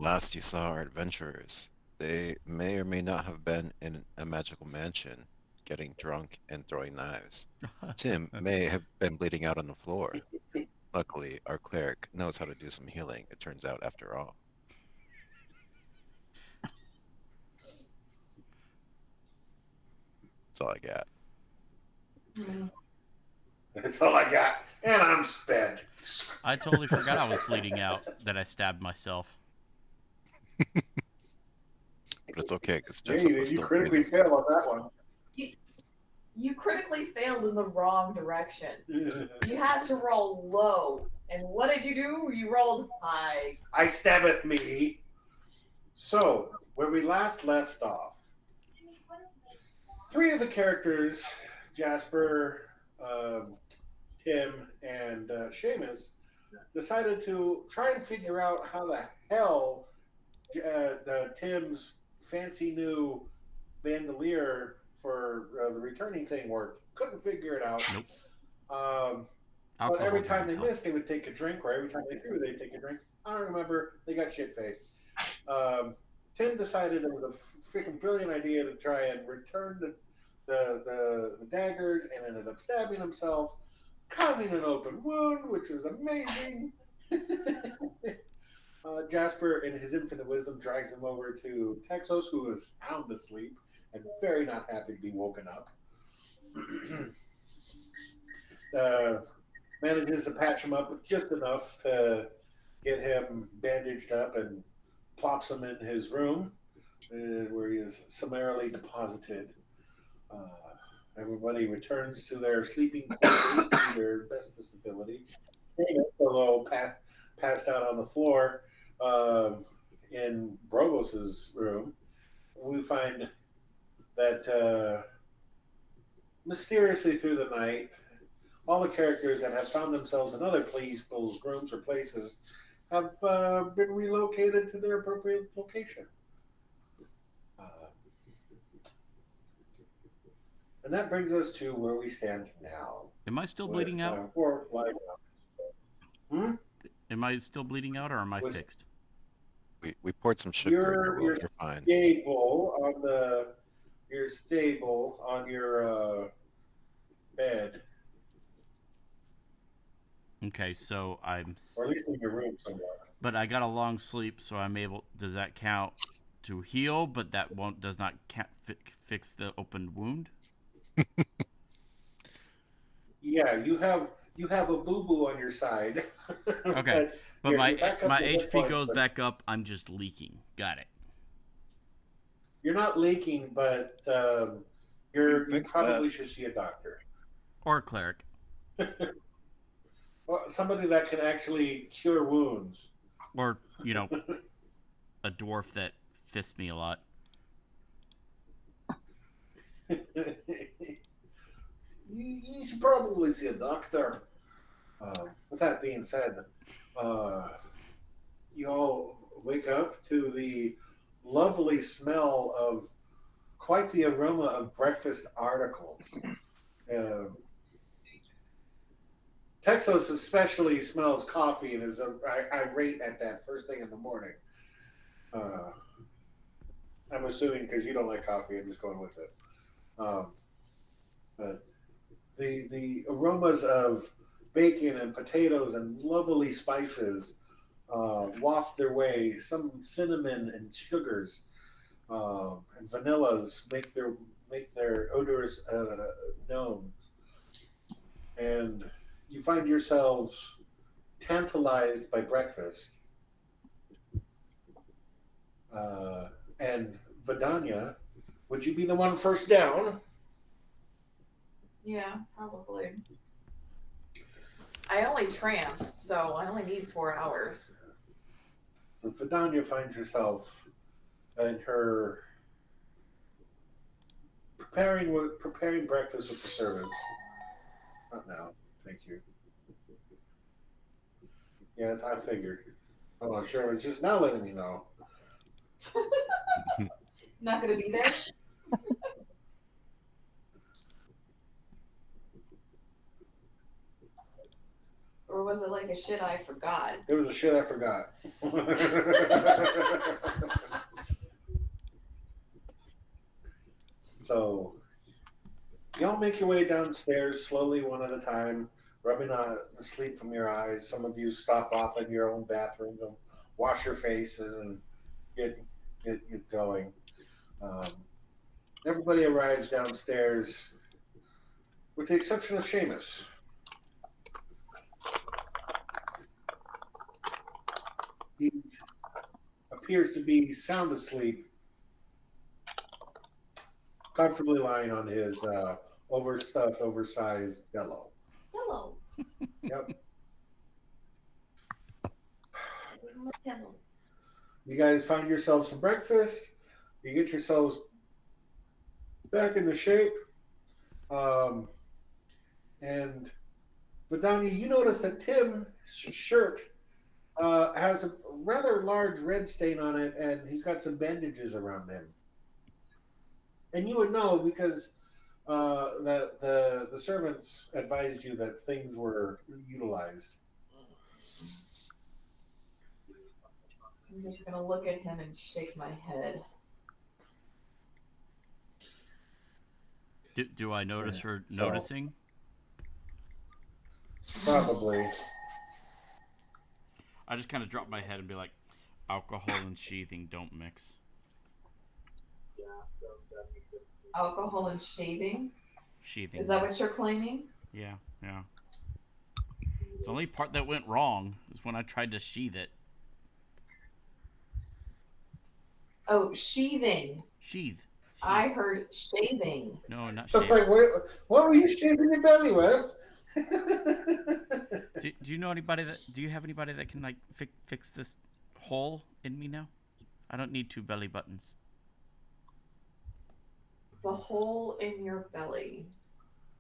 last you saw our adventurers, they may or may not have been in a magical mansion, getting drunk and throwing knives. Tim may have been bleeding out on the floor. Luckily, our cleric knows how to do some healing, it turns out, after all. That's all I got. That's all I got. And I'm spent. I totally forgot I was bleeding out, that I stabbed myself. But it's okay, because Yeah, Jessup you was did. You still critically breathing. failed on that one. You critically failed in the wrong direction. You had to roll low. And what did you do? You rolled high. I stabbeth me. So, where we last left off, three of the characters, Jasper, Tim, and Seamus, decided to try and figure out how the hell Tim's fancy new bandolier for the returning thing worked. Couldn't figure it out. Nope. But every Alcohol time they doesn't help. missed, they would take a drink, or every time they threw, they'd take a drink. I don't remember. They got shit faced. Tim decided it was a freaking brilliant idea to try and return the daggers, and ended up stabbing himself, causing an open wound, which is amazing. Jasper, in his infinite wisdom, drags him over to Texos, who is sound asleep and very not happy to be woken up. Manages to patch him up just enough to get him bandaged up and plops him in his room, where he is summarily deposited. Everybody returns to their sleeping quarters to their bestest ability. Although passed out on the floor in Brogos's room, we find that mysteriously through the night, all the characters that have found themselves in other people's rooms or places have been relocated to their appropriate location. And that brings us to where we stand now. Am I still bleeding out? Am I still bleeding out, or am I fixed? We poured some sugar in your wound. You're fine. You're stable on your bed. Okay, so I'm. Or at least in your room somewhere. But I got a long sleep, so I'm able. Does that count to heal? But that does not fix the open wound. Yeah, you have a boo boo on your side. Okay, but my HP goes back up. I'm just leaking. Got it. You're not leaking, but you probably should see a doctor or a cleric. Well, somebody that can actually cure wounds, or a dwarf that fists me a lot. You should probably see a doctor. With that being said, you all wake up to the lovely smell of quite the aroma of breakfast articles. Texos especially smells coffee and is irate at that first thing in the morning. I'm assuming because you don't like coffee, I'm just going with it. But the aromas of bacon and potatoes and lovely spices waft their way. Some cinnamon and sugars and vanillas make their odors known, and you find yourselves tantalized by breakfast. And Vidania, would you be the one first down? Yeah, probably. I only trance, so I only need 4 hours. And Vidania finds herself in her preparing breakfast with the servants. Not now, thank you. Yeah, I figured. Oh, sure. It's just now letting me know. Not going to be there? Or was it like a shit I forgot? It was a shit I forgot. all make your way downstairs slowly, one at a time, rubbing the sleep from your eyes. Some of you stop off in your own bathrooms and wash your faces and get get going. Um, everybody arrives downstairs, with the exception of Seamus. He appears to be sound asleep, comfortably lying on his overstuffed, oversized pillow. Hello. Yep. Hello. You guys find yourselves some breakfast. You get yourselves back into shape. Um, and Vidani, you notice that Tim's shirt has a rather large red stain on it, and he's got some bandages around him. And you would know because that the servants advised you that things were utilized. I'm just gonna look at him and shake my head. Do I notice her So- noticing? Probably. I just kind of drop my head and be like, alcohol and sheathing don't mix. Alcohol and shaving? Sheathing. Is that what you're claiming? Yeah, yeah. It's the only part that went wrong is when I tried to sheath it. Oh, sheathing. Sheath. I heard shaving. No, not Just shaving. like, what were you shaving your belly with? Do you know anybody that? Do you have anybody that can like fix this hole in me now? I don't need 2 belly buttons. The hole in your belly.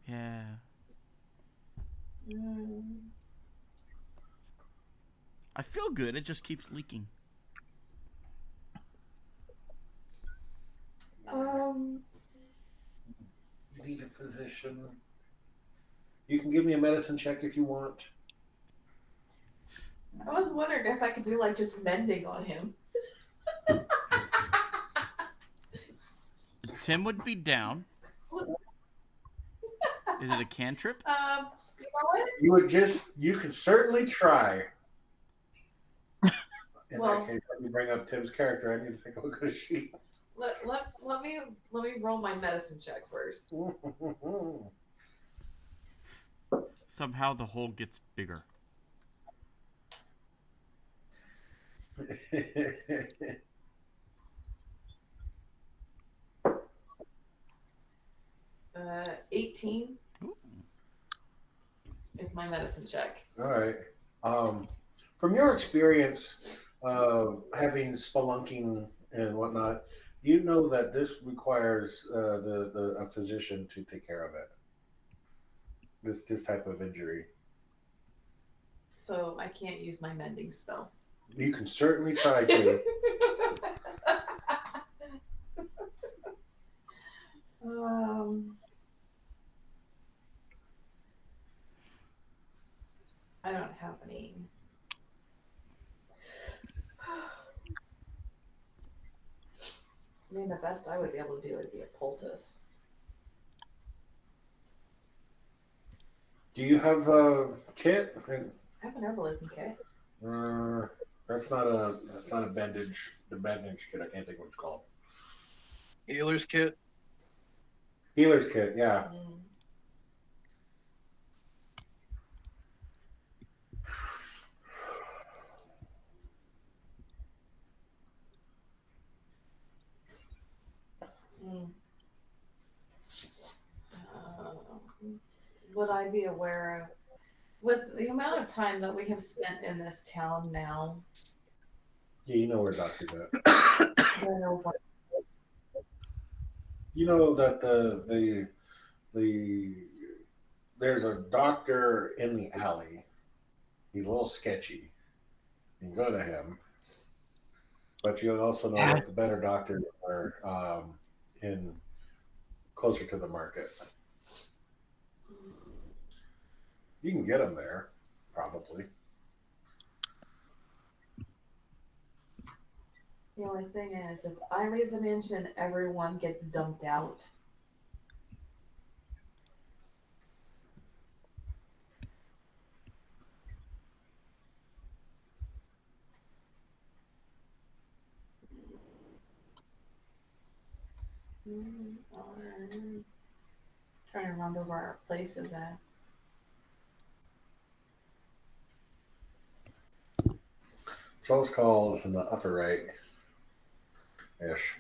Yeah. Mm. I feel good. It just keeps leaking. You need a physician. You can give me a medicine check if you want. I was wondering if I could do like just mending on him. Tim would be down. Is it a cantrip? You know what? You could certainly try. In Well- that case, let me bring up Tim's character. I need to take a look at his sheet. Let me roll my medicine check first. Somehow the hole gets bigger. 18 Ooh. is my medicine check. All right. From your experience having spelunking and whatnot, you know that this requires a physician to take care of it. This type of injury. So I can't use my mending spell. You can certainly try to. I don't have any. I mean, the best I would be able to do would be a poultice. Do you have a kit? I have an herbalism kit. That's not a bandage. The bandage kit. I can't think what it's called. Healer's kit. Healer's kit. Yeah. Would I be aware of, with the amount of time that we have spent in this town now? Yeah, you know where Doctor's at. I don't know what. You know that there's a doctor in the alley. He's a little sketchy. You can go to him, but you also know that the better doctors are in closer to the market. You can get them there, probably. The only thing is, if I leave the mansion, everyone gets dumped out. Trying to remember where our place is at. Joel's call is in the upper right ish.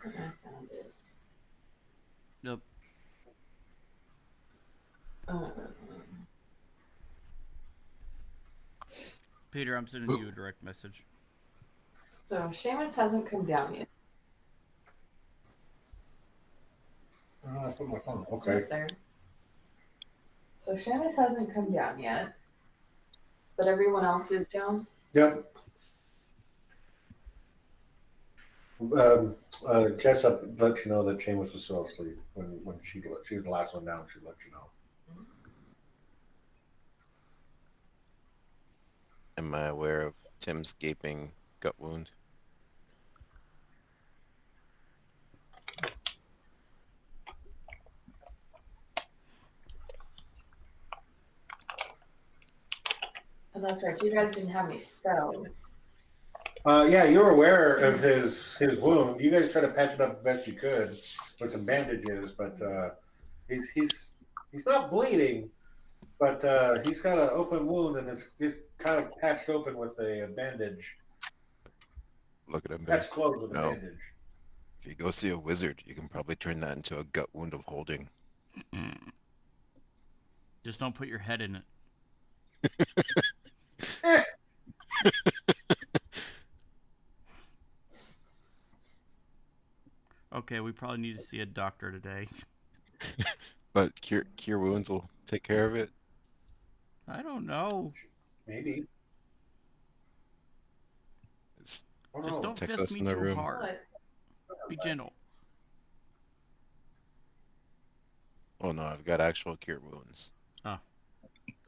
I found it. Nope. Peter, I'm sending you a direct message. So Seamus hasn't come down yet. I put my phone. Okay. Up there. So Seamus hasn't come down yet, but everyone else is down. Yep. Jessup let you know that Seamus was still asleep when she was the last one down. She let you know. Am I aware of Tim's gaping gut wound? Oh, that's right. You guys didn't have any spells. Yeah, you were aware of his wound. You guys tried to patch it up the best you could with some bandages, but he's not bleeding, but he's got an open wound and it's kind of patched open with a bandage. Look at him, babe. Patched closed with a No. bandage. If you go see a wizard, you can probably turn that into a gut wound of holding. Just don't put your head in it. Okay, we probably need to see a doctor today. But cure wounds will take care of it. I don't know. Maybe. It's, Oh, Just no. don't Text fist us me in the too room. hard. Be gentle. Oh no, I've got actual cure wounds. Oh.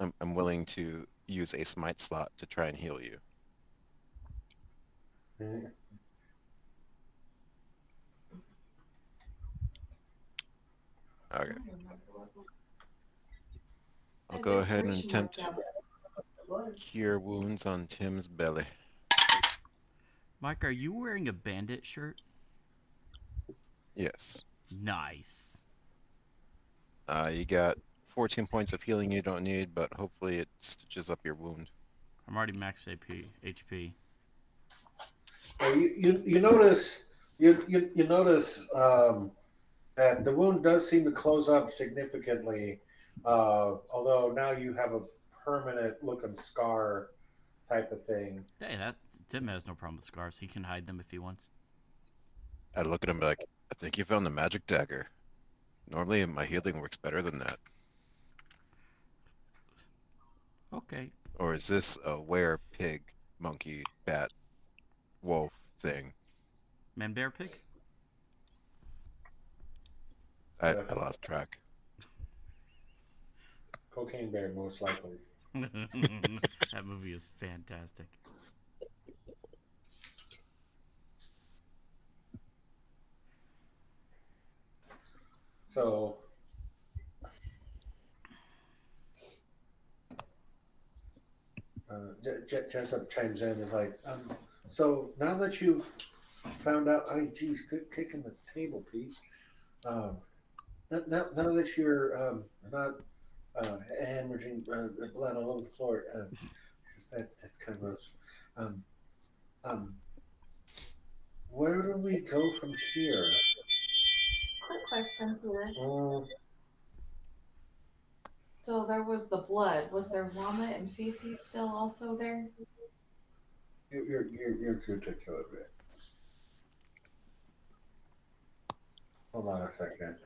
I'm willing to use a smite slot to try and heal you. Yeah. Okay. I'll go ahead and attempt cure wounds on Tim's belly. Mike, are you wearing a bandit shirt? Yes. Nice. You got 14 points of healing you don't need, but hopefully it stitches up your wound. I'm already max HP. You notice that the wound does seem to close up significantly, although now you have a permanent looking scar type of thing. Hey, Tim has no problem with scars. He can hide them if he wants. I look at him like, I think you found the magic dagger. Normally my healing works better than that. Okay. Or is this a were pig, monkey, bat, wolf thing? Man, bear, pig? I lost track. Cocaine bear, most likely. That movie is fantastic. So, Jessup chimes in. Is like, so now that you've found out, oh, geez, kicking the table, Pete. Now that you're not hemorrhaging blood all over the floor, that's kind of gross. Where do we go from here? Quick question here. So there was the blood. Was there vomit and feces still also there? You're good to kill it, man. Hold on a second.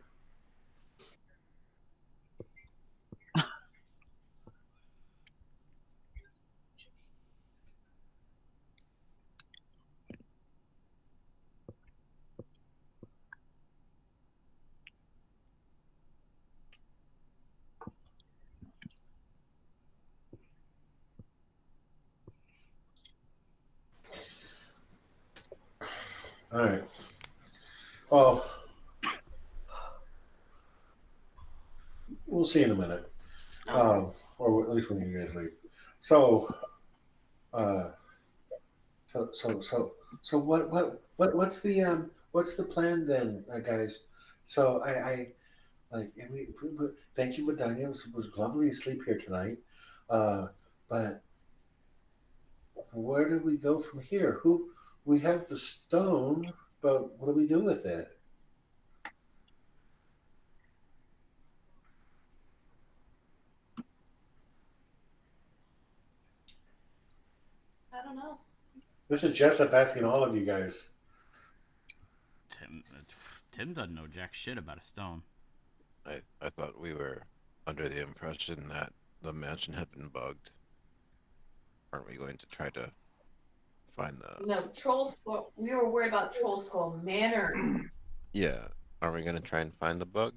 All right. Well, we'll see in a minute, or at least when you guys leave. So, so what's the what's the plan then, guys? So I like, and thank you for dining. It was lovely to sleep here tonight. Uh, but where do we go from here? Who we have the stone, but what do we do with it? I don't know. This is Jessup asking all of you guys. Tim doesn't know jack shit about a stone. I thought we were under the impression that the mansion had been bugged. Aren't we going to try to find the... No, Troll Skull. We were worried about Troll Skull Manor. Yeah. Are we going to try and find the bug?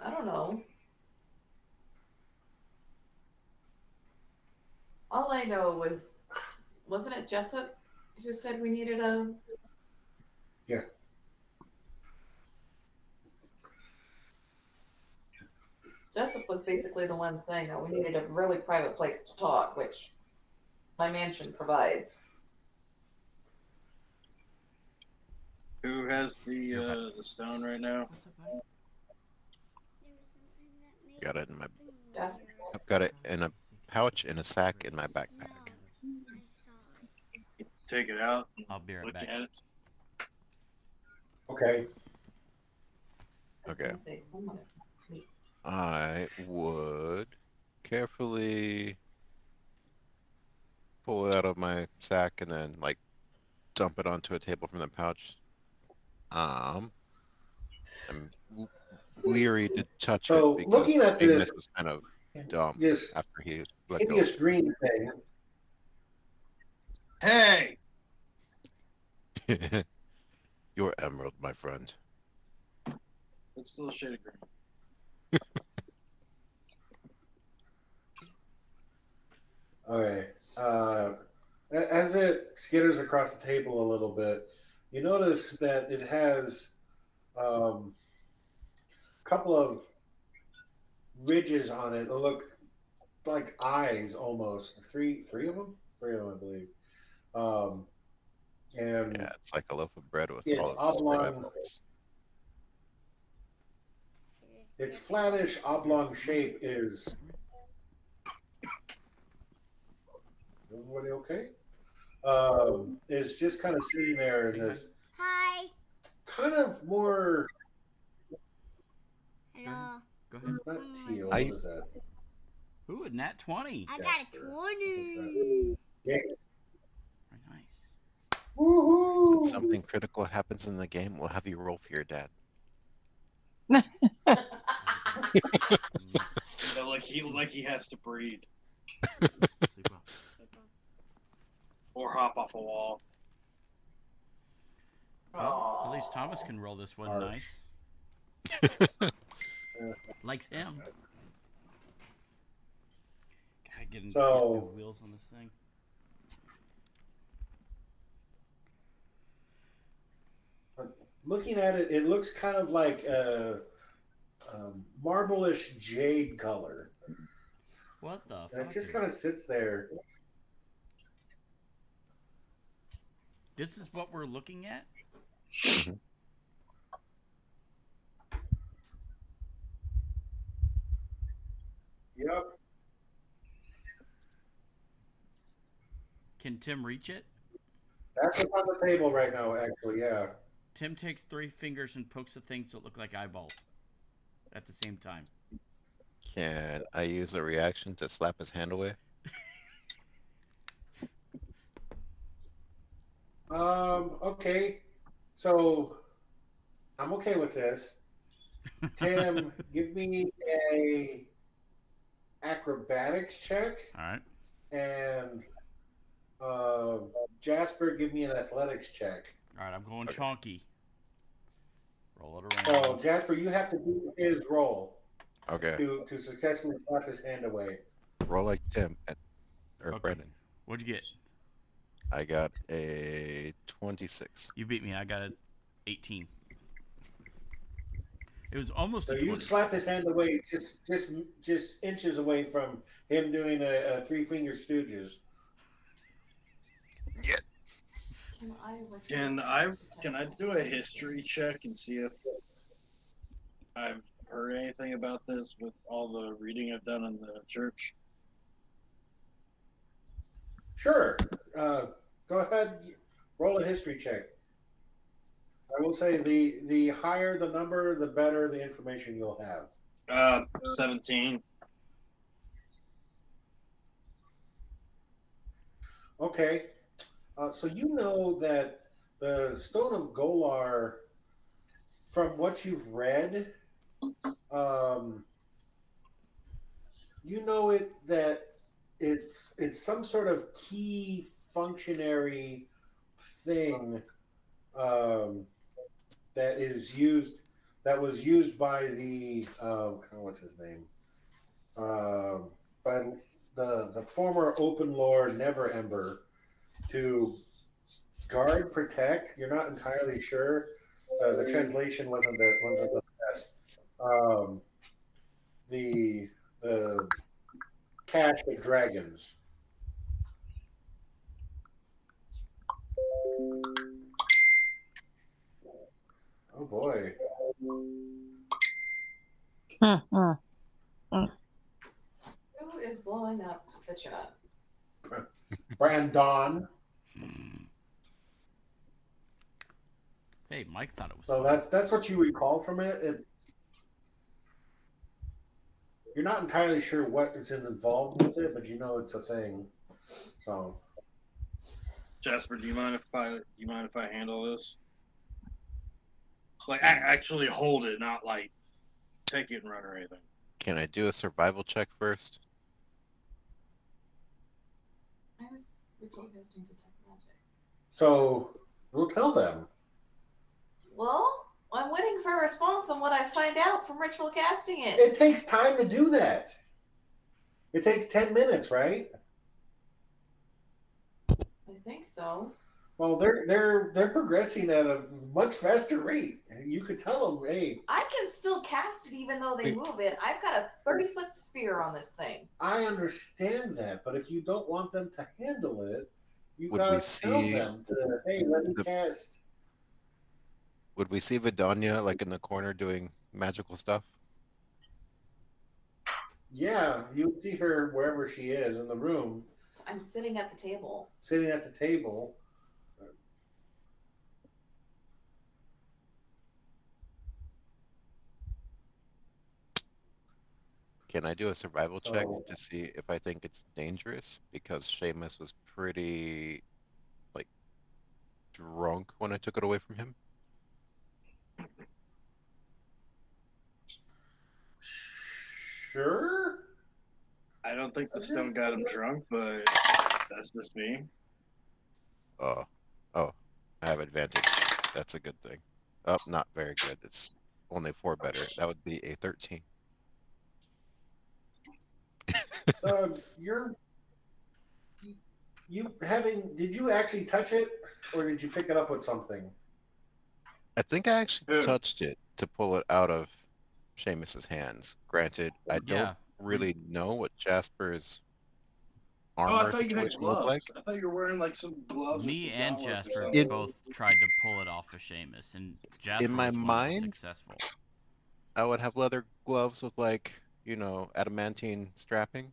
I don't know. All I know was, wasn't it Jessup who said we needed a? Yeah. Jessup was basically the one saying that we needed a really private place to talk, which my mansion provides. Who has the stone right now? Got it in my... Jasper. I've got it in a pouch in a sack in my backpack. Take it out. I'll be right Look back. at it. Okay. I was Okay. gonna say someone is not asleep. I would carefully pull it out of my sack and then like dump it onto a table from the pouch. I'm leery to touch So, it because looking at Seamus this- is kind of dumb This after he let go. hideous green thing. Hey! Your emerald, my friend. It's still a shade of green. Okay. As it skitters across the table a little bit, you notice that it has a couple of ridges on it that look like eyes almost. Three of them? Three of them, I believe. And Yeah, it's like a loaf of bread with It's all its spread oblong. emeralds. its flattish oblong shape is. Everybody okay? Is just kind of sitting there in this Hi. kind of more Hello. Go ahead. not teal. I- What is that? Ooh, a nat 20. I got Jasper. a 20. Yeah. Very nice. Woohoo! If something critical happens in the game, we'll have you roll for your dad. So like he has to breathe Sleep well. or hop off a wall. Well, at least Thomas can roll this one Arch. nice. Likes him. Gotta get So- the wheels on this thing. Looking at it, it looks kind of like a marble-ish jade color. What the And it fuck? just kind of sits there. This is what we're looking at? Yep. Can Tim reach it? That's what's on the table right now, actually, yeah. Tim takes 3 fingers and pokes the things that look like eyeballs at the same time. Can I use a reaction to slap his hand away? Okay. So I'm okay with this. Tim, give me a acrobatics check, All right. and Jasper, give me an athletics check. All right, I'm going Okay. chonky. Roll it around. So Jasper, you have to do his roll Okay. to successfully slap his hand away. Roll like Tim or Okay. Brendan. What'd you get? I got a 26. You beat me. I got a 18. It was almost So a you 20. slap his hand away, just inches away from him doing a three-finger stooges. Yeah. Can I Can I can I do a history check and see if I've heard anything about this with all the reading I've done in the church? Sure. Go ahead. Roll a history check. I will say the higher the number, the better the information you'll have. 17. Okay. So you know that the Stone of Golar, from what you've read, um, you know it that it's some sort of key functionary thing um, that is used that was used by the what's his name by the former Open Lord Never Ember to guard, protect. You're not entirely sure. The translation wasn't the best. Um, the cache of dragons. Oh boy. Who is blowing up the chat? Brandon. Hey, Mike thought it was So funny. that's what you recall from it. You're not entirely sure what is involved with it, but you know it's a thing. So Jasper, do you mind if I handle this? Like, actually hold it, not like take it and run or anything. Can I do a survival check first? I was ritual casting detect magic. so we'll tell them. Well, I'm waiting for a response on what I find out from ritual casting it. It takes time to do that. It takes 10 minutes, right? I think so. Well, they're progressing at a much faster rate. You could tell them, hey, I can still cast it even though they move it. I've got a 30-foot sphere on this thing. I understand that, but if you don't want them to handle it, you Would we gotta tell see them to, hey, let me the- cast. Would we see Vidania like in the corner doing magical stuff? Yeah, you would see her wherever she is in the room, I'm sitting at the table. sitting at the table. Can I do a survival check So to see if I think it's dangerous? Because Seamus was pretty, like, drunk when I took it away from him. sure. I don't think the stone got him drunk, but that's just me. Oh, I have advantage. That's a good thing. Oh, not very good. It's only 4 better. That would be a 13. You're you having? Did you actually touch it, or did you pick it up with something? I think I actually Who? touched it to pull it out of Seamus's hands. Granted, I don't Yeah, really know what Jasper's Oh, I armor thought you had situation looked like. gloves. I thought you were wearing like some gloves. with me some and gauntlets or Jasper something. both tried to pull it off of Seamus, and Jasper my was one that was mind- successful. I would have leather gloves with, like, adamantine strapping,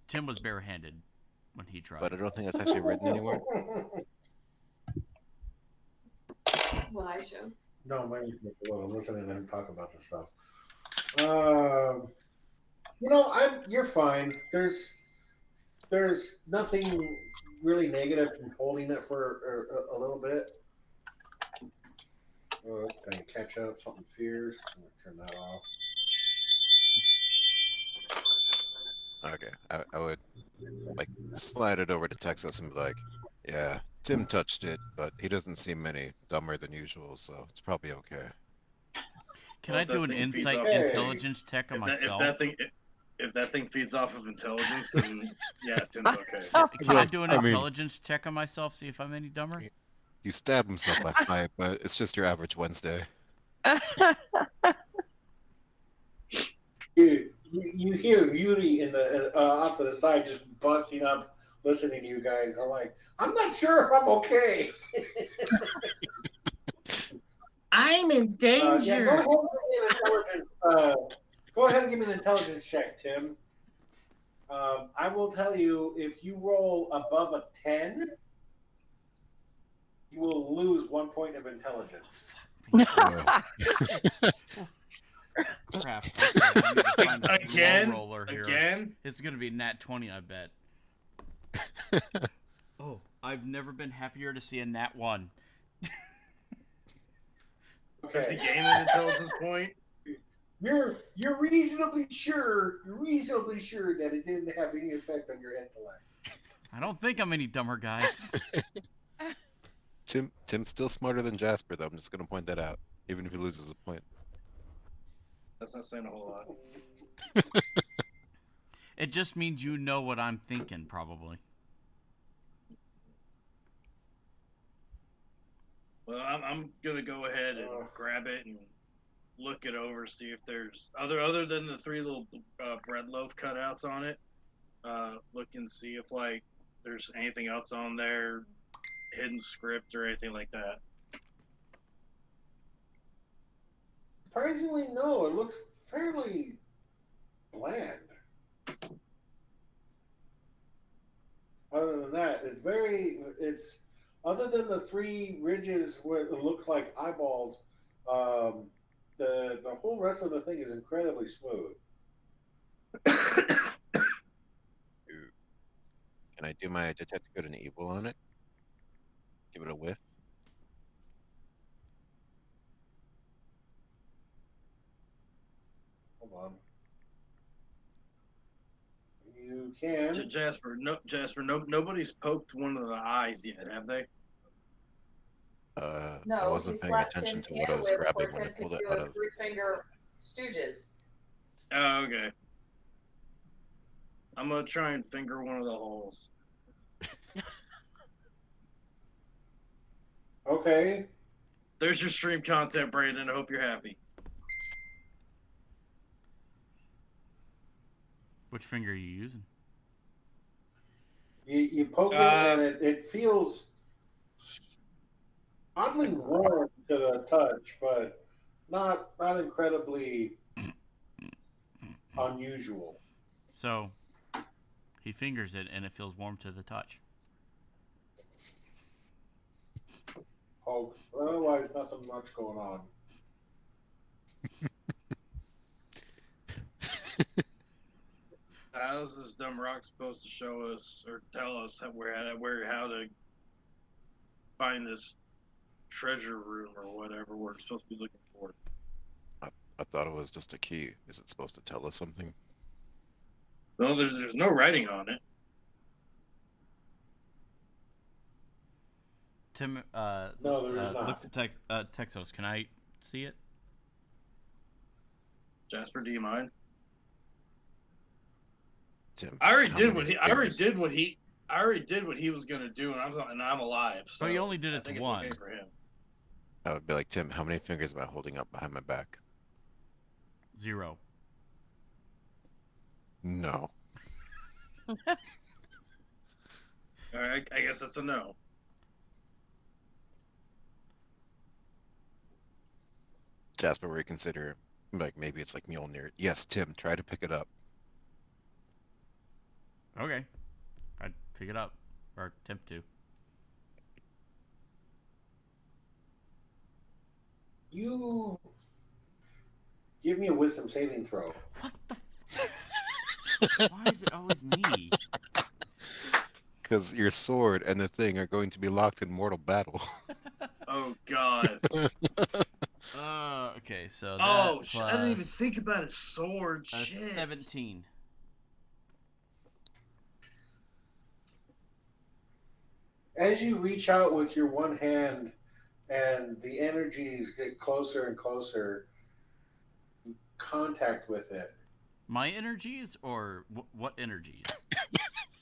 Tim was barehanded when he tried. but I don't think that's actually written anywhere. What I showed. No, maybe I'm listening to him talk about this stuff. You're fine. There's nothing really negative from holding it for a little bit. Oh, can catch up? Something fierce. I'm gonna turn that off. Okay, I would, like, slide it over to Texas and be like, yeah, Tim touched it, but he doesn't seem any dumber than usual, so it's probably okay. Can Well, I if that do an thing feeds insight off intelligence check on If myself? that thing feeds off of intelligence, then yeah, Tim's okay. Can I do an I mean- intelligence check on myself, see if I'm any dumber? He stabbed himself last night, but it's just your average Wednesday. You hear Yuri in the off to the side just busting up, listening to you guys. I'm like, I'm not sure if I'm okay. I'm in Yeah, go ahead and give me an intelligence check, Tim. I will tell you if you roll above a 10, you will lose 1 point of intelligence. Crap. Okay, I need to find a Again? low roller here. Again? It's gonna be nat 20, I bet. Oh, I've never been happier to see a nat 1. Is the Okay. game an intelligence point? You're reasonably sure that it didn't have any effect on your intellect. I don't think I'm any dumber, guys. Tim's still smarter than Jasper, though. I'm just gonna point that out, even if he loses a point. That's not saying a whole lot. It just means you know what I'm thinking, probably. Well, I'm gonna go ahead and grab it and look it over, see if there's other than the 3 little bread loaf cutouts on it. Look and see if like there's anything else on there, hidden script or anything like that. Surprisingly, no. It looks fairly bland. Other than that, it's other than the 3 ridges where it look like eyeballs. The whole rest of the thing is incredibly smooth. Can I do my detect good and evil on it? Give it a whiff. Hold on. You can. Jasper, nobody's poked one of the eyes yet, have they? I No, he wasn't paying slapped attention Tim's to what I hand was with grabbing before when I Tim pulled could it do out a of. 3-finger stooges. Oh, okay. I'm gonna try and finger one of the holes. Okay. There's your stream content, Brandon. I hope you're happy. Which finger are you using? You poke it and it feels oddly warm to the touch, but not incredibly unusual. So, he fingers it and it feels warm to the touch. Poke. Otherwise, nothing much going on. How's this dumb rock supposed to show us or tell us how to find this treasure room or whatever we're supposed to be looking for? I thought it was just a key. Is it supposed to tell us something? No, there's no writing on it. Tim, No, there is not. looks at Texos. Can I see it? Jasper, do you mind? Tim, I already how did many what he. I already did what he was gonna do, and I'm alive. So But he only did I it to think one. it's okay for him. I would be like, Tim, how many fingers am I holding up behind my back? 0. No. All right, I guess that's a no. Jasper, reconsider. Like, maybe it's like Mjolnir. Yes, Tim, try to pick it up. Okay. I'd pick it up. Or attempt to. You give me a wisdom saving throw. What the? Why is it always me? Because your sword and the thing are going to be locked in mortal battle. Oh God. Okay, so that I plus didn't even think about a sword. a Shit. 17. As you reach out with your one hand and the energies get closer and closer, you contact with it. My energies or what energies?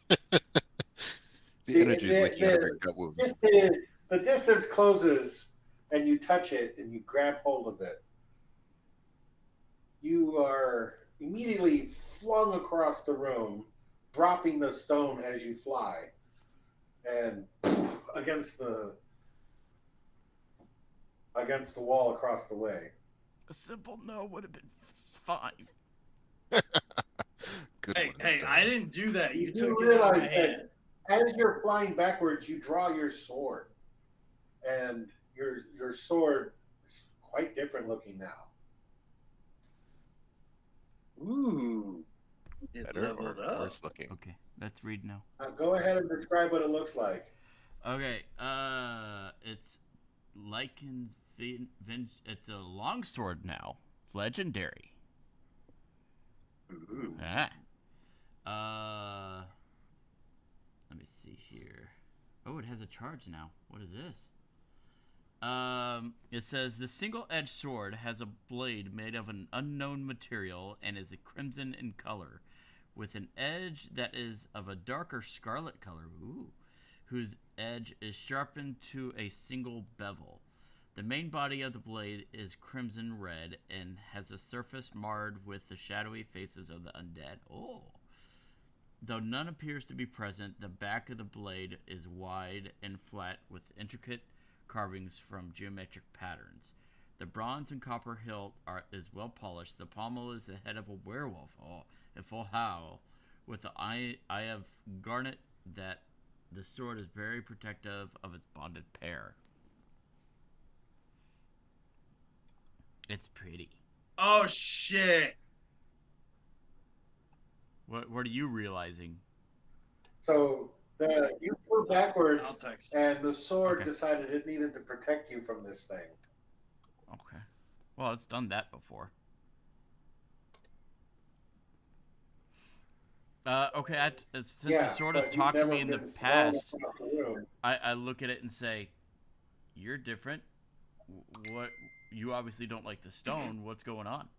The energy is like you had a big gut wound. The distance closes and you touch it and you grab hold of it. you are immediately flung across the room, dropping the stone as you fly, and against the wall across the way. A simple no would have been fine. Good Hey, one, hey, Stone. I didn't do that. You You took do it out of my realize hand. that as you're flying backwards, you draw your sword, and your sword is quite different looking now. Ooh. It Better or leveled up. worse looking? Okay, let's read now. Now go ahead and describe what it looks like. Okay, it's Lycan's it's a longsword now. Legendary. Ooh. Ah. Let me see here. Oh, it has a charge now. What is this? It says the single-edged sword has a blade made of an unknown material and is a crimson in color, with an edge that is of a darker scarlet color. Ooh. Whose edge is sharpened to a single bevel. The main body of the blade is crimson red and has a surface marred with the shadowy faces of the undead. Oh. Though none appears to be present, the back of the blade is wide and flat with intricate carvings from geometric patterns. The bronze and copper hilt is well polished. The pommel is the head of a werewolf, a full howl, with the eye of garnet that the sword is very protective of its bonded pair. It's pretty. Oh shit! What are you realizing? So you flew backwards, I'll text. and the sword Okay. decided it needed to protect you from this thing. Okay. Well, it's done that before. Okay, since the sword has but you've talked to never me in the been thrown past, across the room. I look at it and say, "You're different. What? You obviously don't like the stone. What's going on?"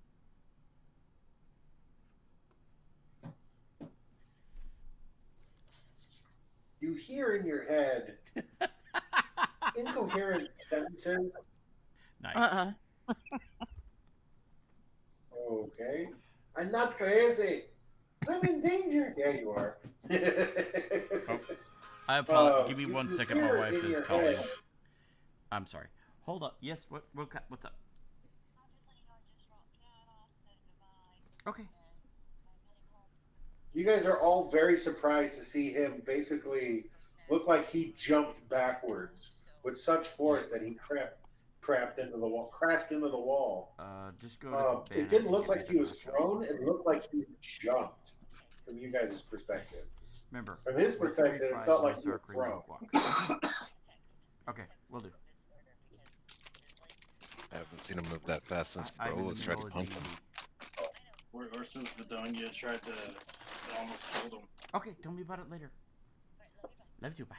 You hear in your head incoherent sentences. Nice. Okay. I'm not crazy. I'm in danger. Yeah, you are. I apologize. Give me you 1 can second. My hear wife in is your calling. head. I'm sorry. Hold up. Yes. What's up? Okay. You guys are all very surprised to see him basically look like he jumped backwards with such force that he crashed into the wall. Just go to cabana It didn't and look get me like the he was nachos. thrown. It looked like he jumped from you guys' perspective. Remember, From his rotisserie perspective, it fries, felt no like he sour was cream, thrown. no guac. Okay, we'll do. I haven't seen him move that fast since I'm Bro in the was trying middle to of pump him. Or since Vidonia tried to almost killed him. Okay, tell me about it later. Love you, bye.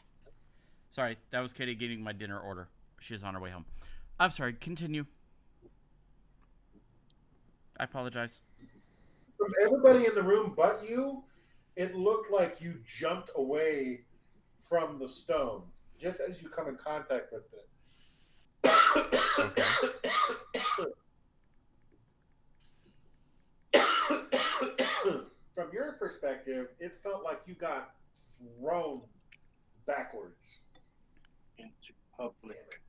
Sorry, that was Katie getting my dinner order. She's on her way home. I'm sorry, continue. I apologize. From everybody in the room but you, it looked like you jumped away from the stone just as you come in contact with it. From your perspective, it felt like you got thrown backwards. Into public.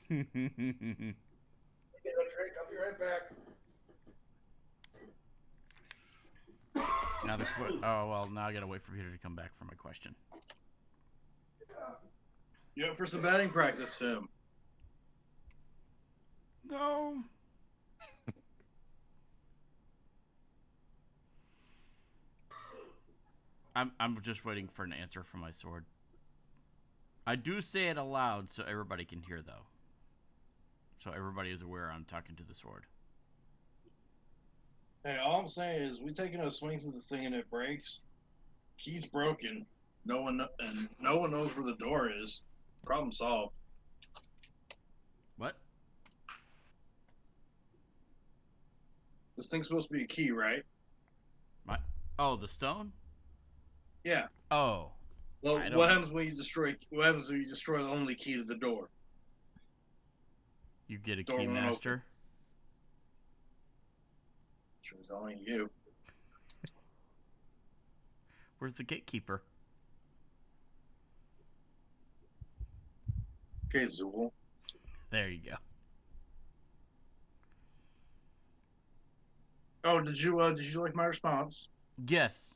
Get a drink. I'll be right back. Now now I gotta wait for Peter to come back for my question. You up for some batting practice, Tim? No. I'm just waiting for an answer from my sword. I do say it aloud so everybody can hear, though. So everybody is aware I'm talking to the sword. Hey, all I'm saying is we taking those swings at this thing and it breaks. Key's broken. No one knows where the door is. Problem solved. What? This thing's supposed to be a key, right? Oh, the stone? Yeah. Oh. Well, what happens when you destroy? What happens when you destroy the only key to the door? You get a Door key won't master? She was only you. Where's the gatekeeper? Okay, Zool. There you go. Oh, did you like my response? Yes.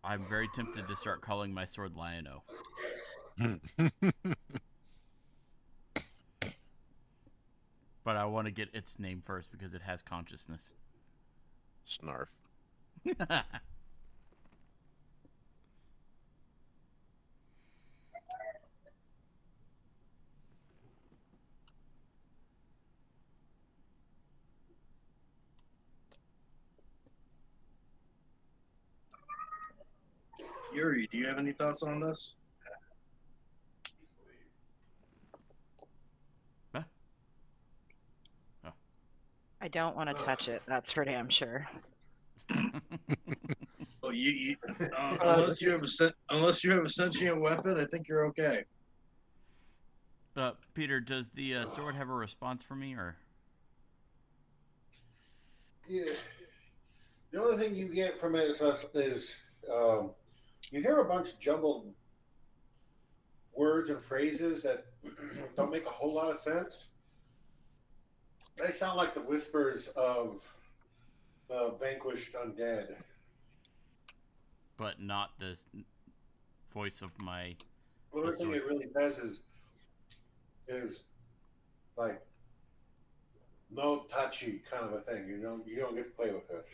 I'm very tempted to start calling my sword Lion-O. But I want to get its name first because it has consciousness. Snarf. Yuri, do you have any thoughts on this? Huh? I don't want to touch it. That's for damn sure. Oh, unless you have a sentient weapon, I think you're okay. Peter, does the sword have a response for me, or? Yeah. The only thing you get from it is you hear a bunch of jumbled words and phrases that don't make a whole lot of sense. They sound like the whispers of the vanquished undead. But not the voice of my. The only thing it really says is like no touchy kind of a thing. You don't get to play with this.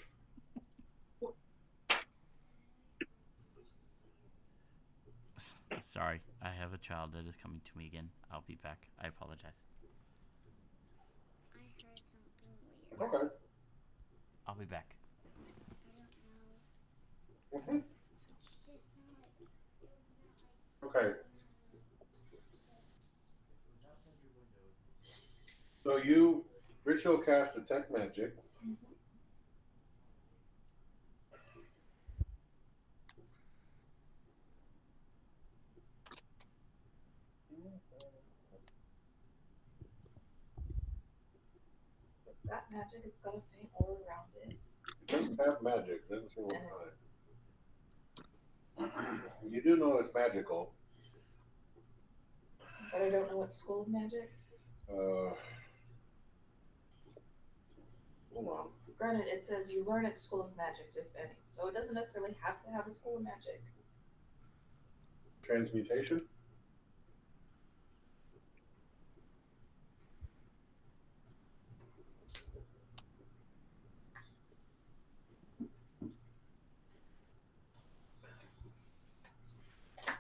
Sorry, I have a child that is coming to me again. I'll be back. I apologize. I heard something weird. Okay. I'll be back. I don't know. Mm-hmm. Okay. So you ritual cast detect magic. It's got magic. It's got a faint aura around it. It doesn't have magic. It doesn't say what kind. You do know it's magical. But I don't know what school of magic. Hold on. Granted, it says you learn at school of magic, if any, so it doesn't necessarily have to have a school of magic. Transmutation.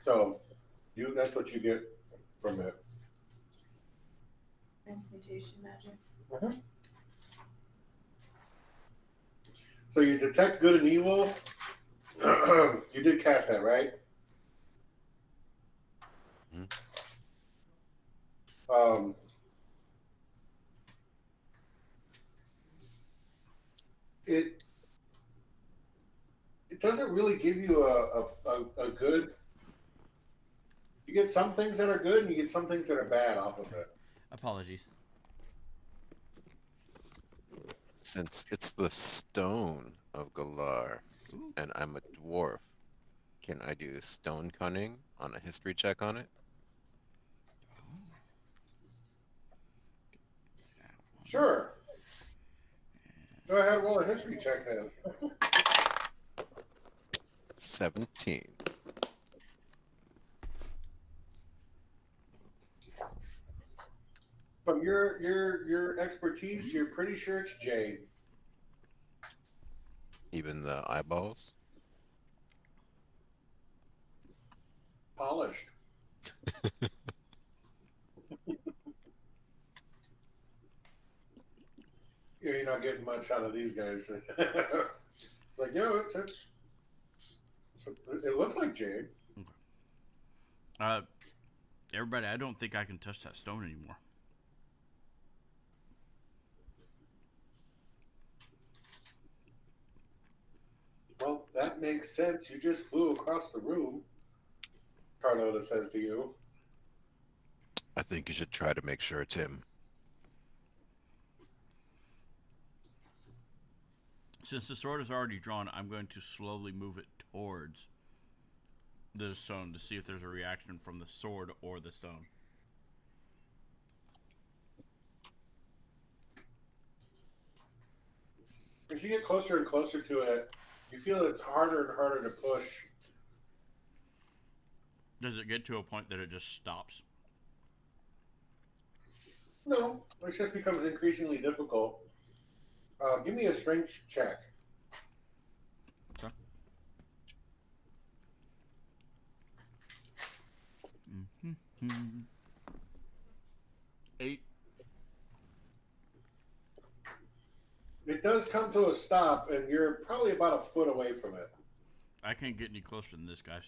So, that's what you get from it. Transmutation magic. Mm-hmm. So you detect good and evil. You did cast that, right? Mm-hmm. It doesn't really give you a good. You get some things that are good, and you get some things that are bad off of it. Apologies. Since it's the stone of Galar, and I'm a dwarf, can I do stone cunning on a history check on it? Sure. Go ahead and roll a history check then. 17. From your expertise, you're pretty sure it's jade. Even the eyeballs? Polished. You're not getting much out of these guys. Like, it looks like jade. Everybody, I don't think I can touch that stone anymore. Well, that makes sense. You just flew across the room, Carlotta says to you. I think you should try to make sure it's him. Since the sword is already drawn, I'm going to slowly move it towards the stone to see if there's a reaction from the sword or the stone. As you get closer and closer to it, you feel it's harder and harder to push. Does it get to a point that it just stops? No, it just becomes increasingly difficult. Give me a strength check. Okay. Mm-hmm. 8. It does come to a stop, and you're probably about a foot away from it. I can't get any closer than this, guys.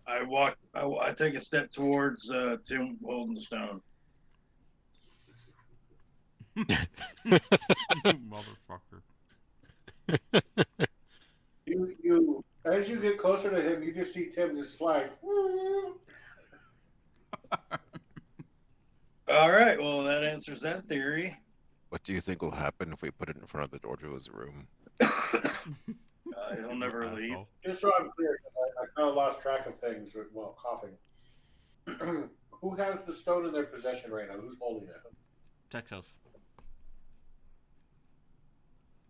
I take a step towards Tim holding the stone. You motherfucker. As you get closer to him, you just see Tim just slide. All right, well, that answers that theory. What do you think will happen if we put it in front of the door to his room? He'll never leave. Just so I'm clear, I kind of lost track of things while coughing. Who has the stone in their possession right now? Who's holding it? Texas.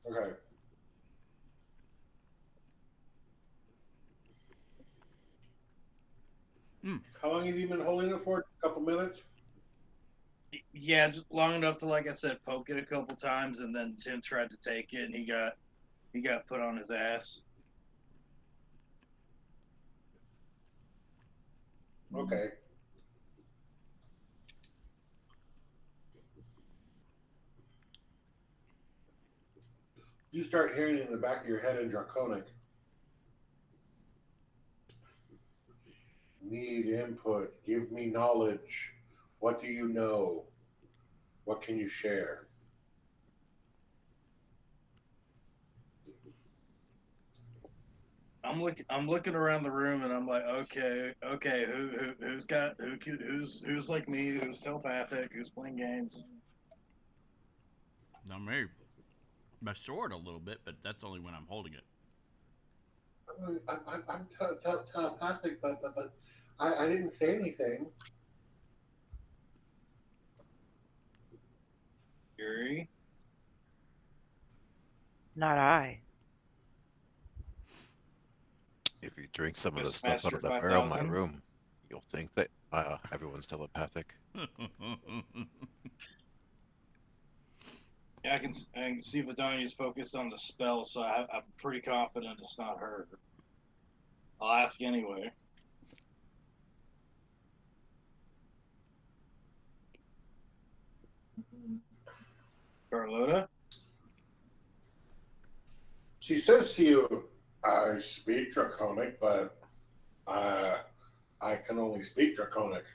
Okay. How long have you been holding it for? A couple minutes? Yeah, just long enough to, like I said, poke it a couple times, and then Tim tried to take it, and he got put on his ass. Okay. You start hearing in the back of your head in Draconic. Need input. Give me knowledge. What do you know? What can you share? I'm looking around the room, and I'm like, okay, who's like me, who's telepathic, who's playing games. Not me. My sword a little bit, but that's only when I'm holding it. I'm telepathic, but I didn't say anything. Yuri? Not I. If you drink some of the Miss stuff out Master of the barrel in my 5000? room, you'll think that everyone's telepathic. Yeah, I can see Vidania's focused on the spell, so I'm pretty confident it's not her. I'll ask anyway. Carlota? She says to you, I speak Draconic, but I can only speak Draconic.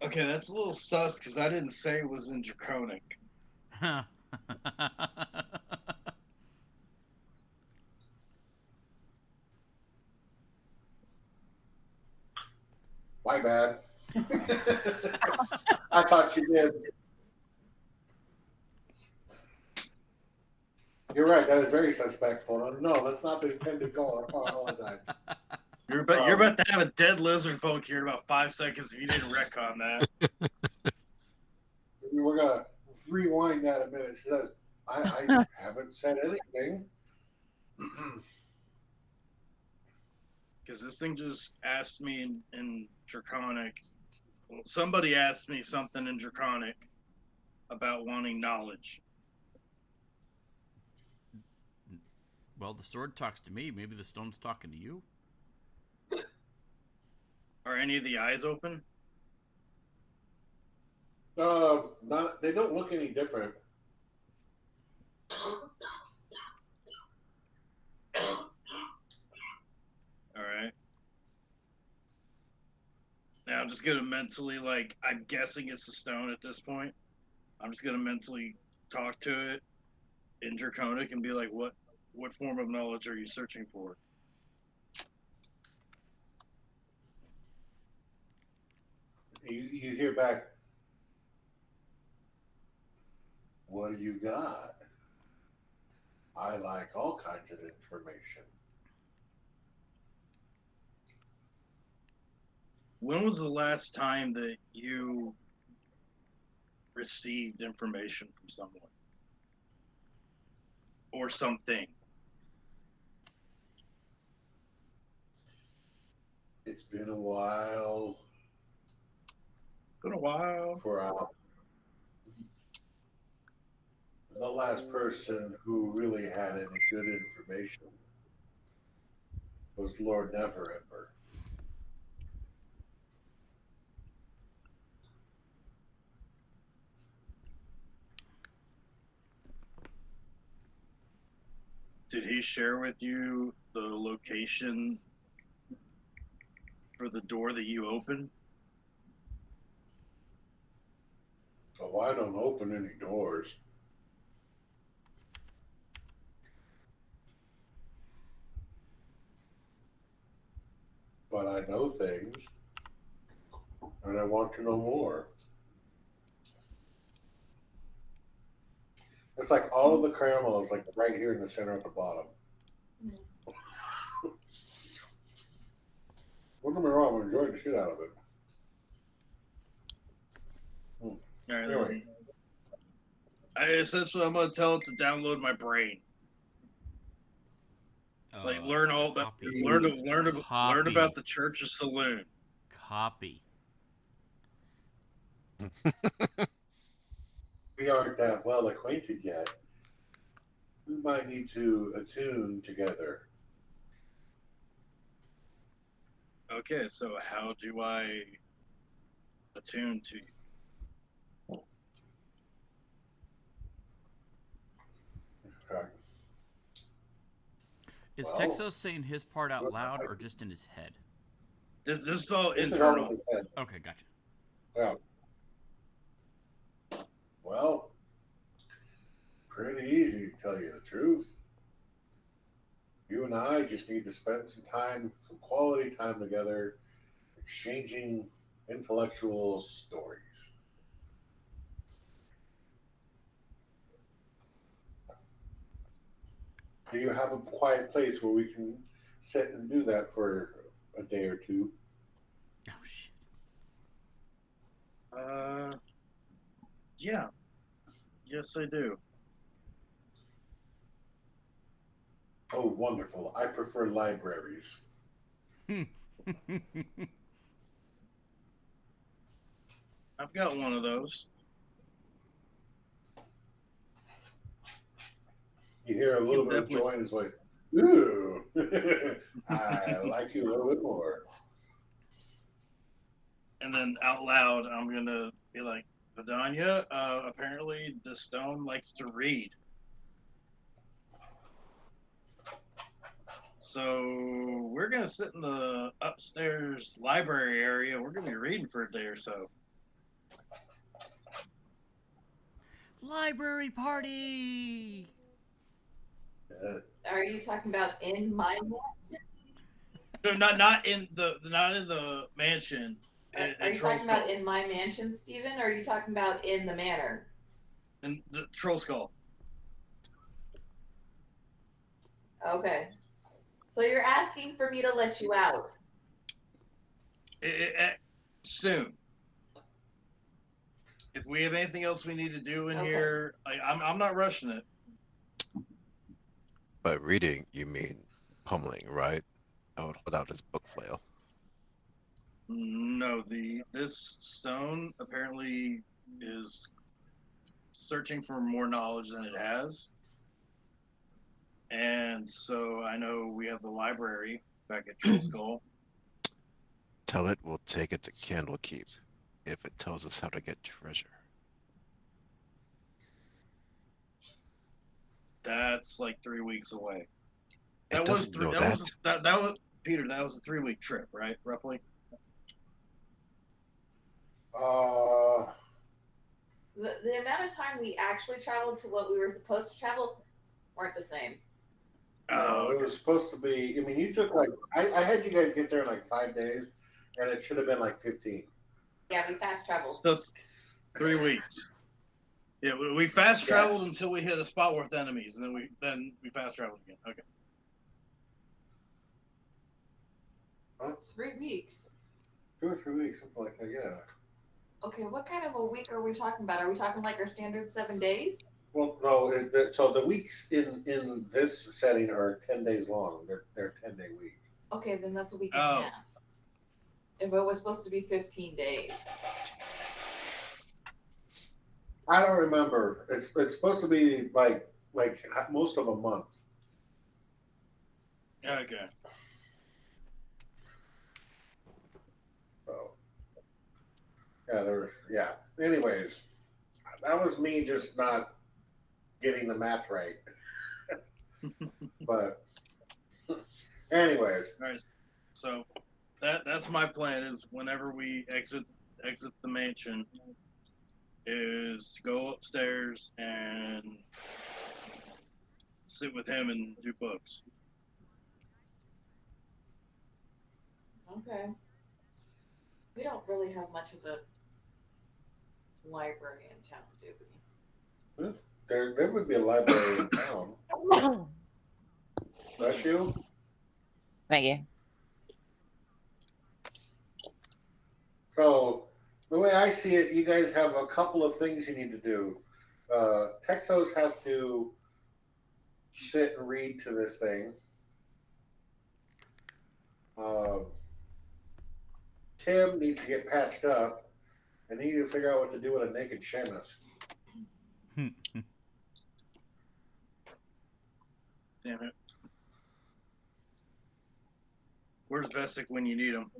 Okay, that's a little sus, because I didn't say it was in Draconic. My bad. I thought you did. You're right. That is very suspect. No, that's not the intended goal. I apologize. You're about to have a dead lizard folk here in about 5 seconds if you didn't retcon that. We're gonna rewind that a minute. She says, "I haven't said anything." Because this thing just asked me in Draconic. Well, somebody asked me something in Draconic about wanting knowledge. Well, the sword talks to me. Maybe the stone's talking to you. Are any of the eyes open? Not. They don't look any different. All right. Now I'm just gonna mentally, like, I'm guessing it's a stone at this point. I'm just gonna mentally talk to it in Draconic and be like, what form of knowledge are you searching for? You hear back, what do you got? I like all kinds of information. When was the last time that you received information from someone or something? It's been a while Been a while. for the last person who really had any good information was Lord Never Ember. Did he share with you the location for the door that you opened? So I don't open any doors. But I know things, and I want to know more. It's like all of the caramel is like right here in the center at the bottom. Don't get me wrong, I'm enjoying the shit out of it. All right, Anyway, I'm gonna tell it to download my brain. Like learn all about Copy. learn about the church's saloon. Copy. we aren't that well acquainted yet. We might need to attune together. Okay, so how do I attune to you? Okay. Is Well, Texos saying his part out loud or just in his head? This is all This is internal. all in his head. Okay, gotcha. Yeah. Well, pretty easy to tell you the truth. You and I just need to spend some time, some quality time together, exchanging intellectual stories. Do you have a quiet place where we can sit and do that for a day or two? Oh shit. Yeah. Yes, I do. Oh, wonderful. I prefer libraries. I've got one of those. You hear a little bit of joy in his voice. Ooh, I like you a little bit more. And then out loud, I'm gonna be like, Vidania, apparently the stone likes to read. So we're gonna sit in the upstairs library area. We're gonna be reading for a day or so. Library party. Are you talking about in my No, not in the mansion. Are you talking about in my mansion, Stephen, or are you talking about in the manor? In the Troll Skull. Okay. So you're asking for me to let you out? Soon. If we have anything else we need to do in here, I'm not rushing it. By reading, you mean pummeling, right? Without his book flail. No, this stone apparently is searching for more knowledge than it has. And so I know we have the library back at Troll Skull. Tell it we'll take it to Candlekeep if it tells us how to get treasure. That's like 3 weeks away. It doesn't know that. That was Peter. That was a 3-week trip, right? Roughly. The amount of time we actually traveled to what we were supposed to travel weren't the same. No, it was supposed to be. I mean, you took like I had you guys get there in like 5 days, and it should have been like 15. Yeah, we fast traveled. So 3 weeks. Yeah, we fast traveled until we hit a spot with enemies, and then we fast traveled again. Okay. 3 weeks. 2 or 3 weeks, something like that. Yeah. Okay, what kind of a week are we talking about? Are we talking like our standard 7 days? Well, no. So the weeks in this setting are 10 days long. They're 10-day week. Okay, then that's a week and a half. If it was supposed to be 15 days. I don't remember. It's supposed to be like most of a month. Okay. So yeah. Anyways, that was me just not getting the math right. But anyways, all right. So that's my plan. Is whenever we exit the mansion, is go upstairs and sit with him and do books. Okay. We don't really have much of a library in town, do we? there would be a library in town. Bless you. Thank you. So the way I see it, you guys have a couple of things you need to do. Texos has to sit and read to this thing. Tim needs to get patched up, and he needs to figure out what to do with a naked Seamus. Damn it. Where's Vesic when you need him?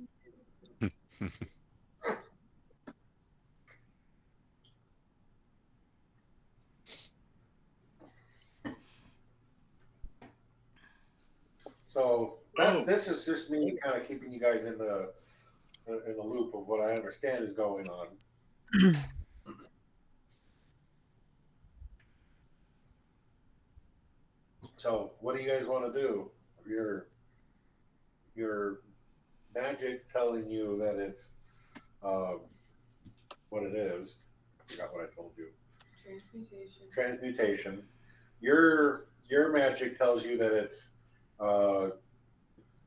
So this is just me kind of keeping you guys in the loop of what I understand is going on. So what do you guys want to do? Your magic telling you that it's what it is. I forgot what I told you. Transmutation. Your magic tells you that it's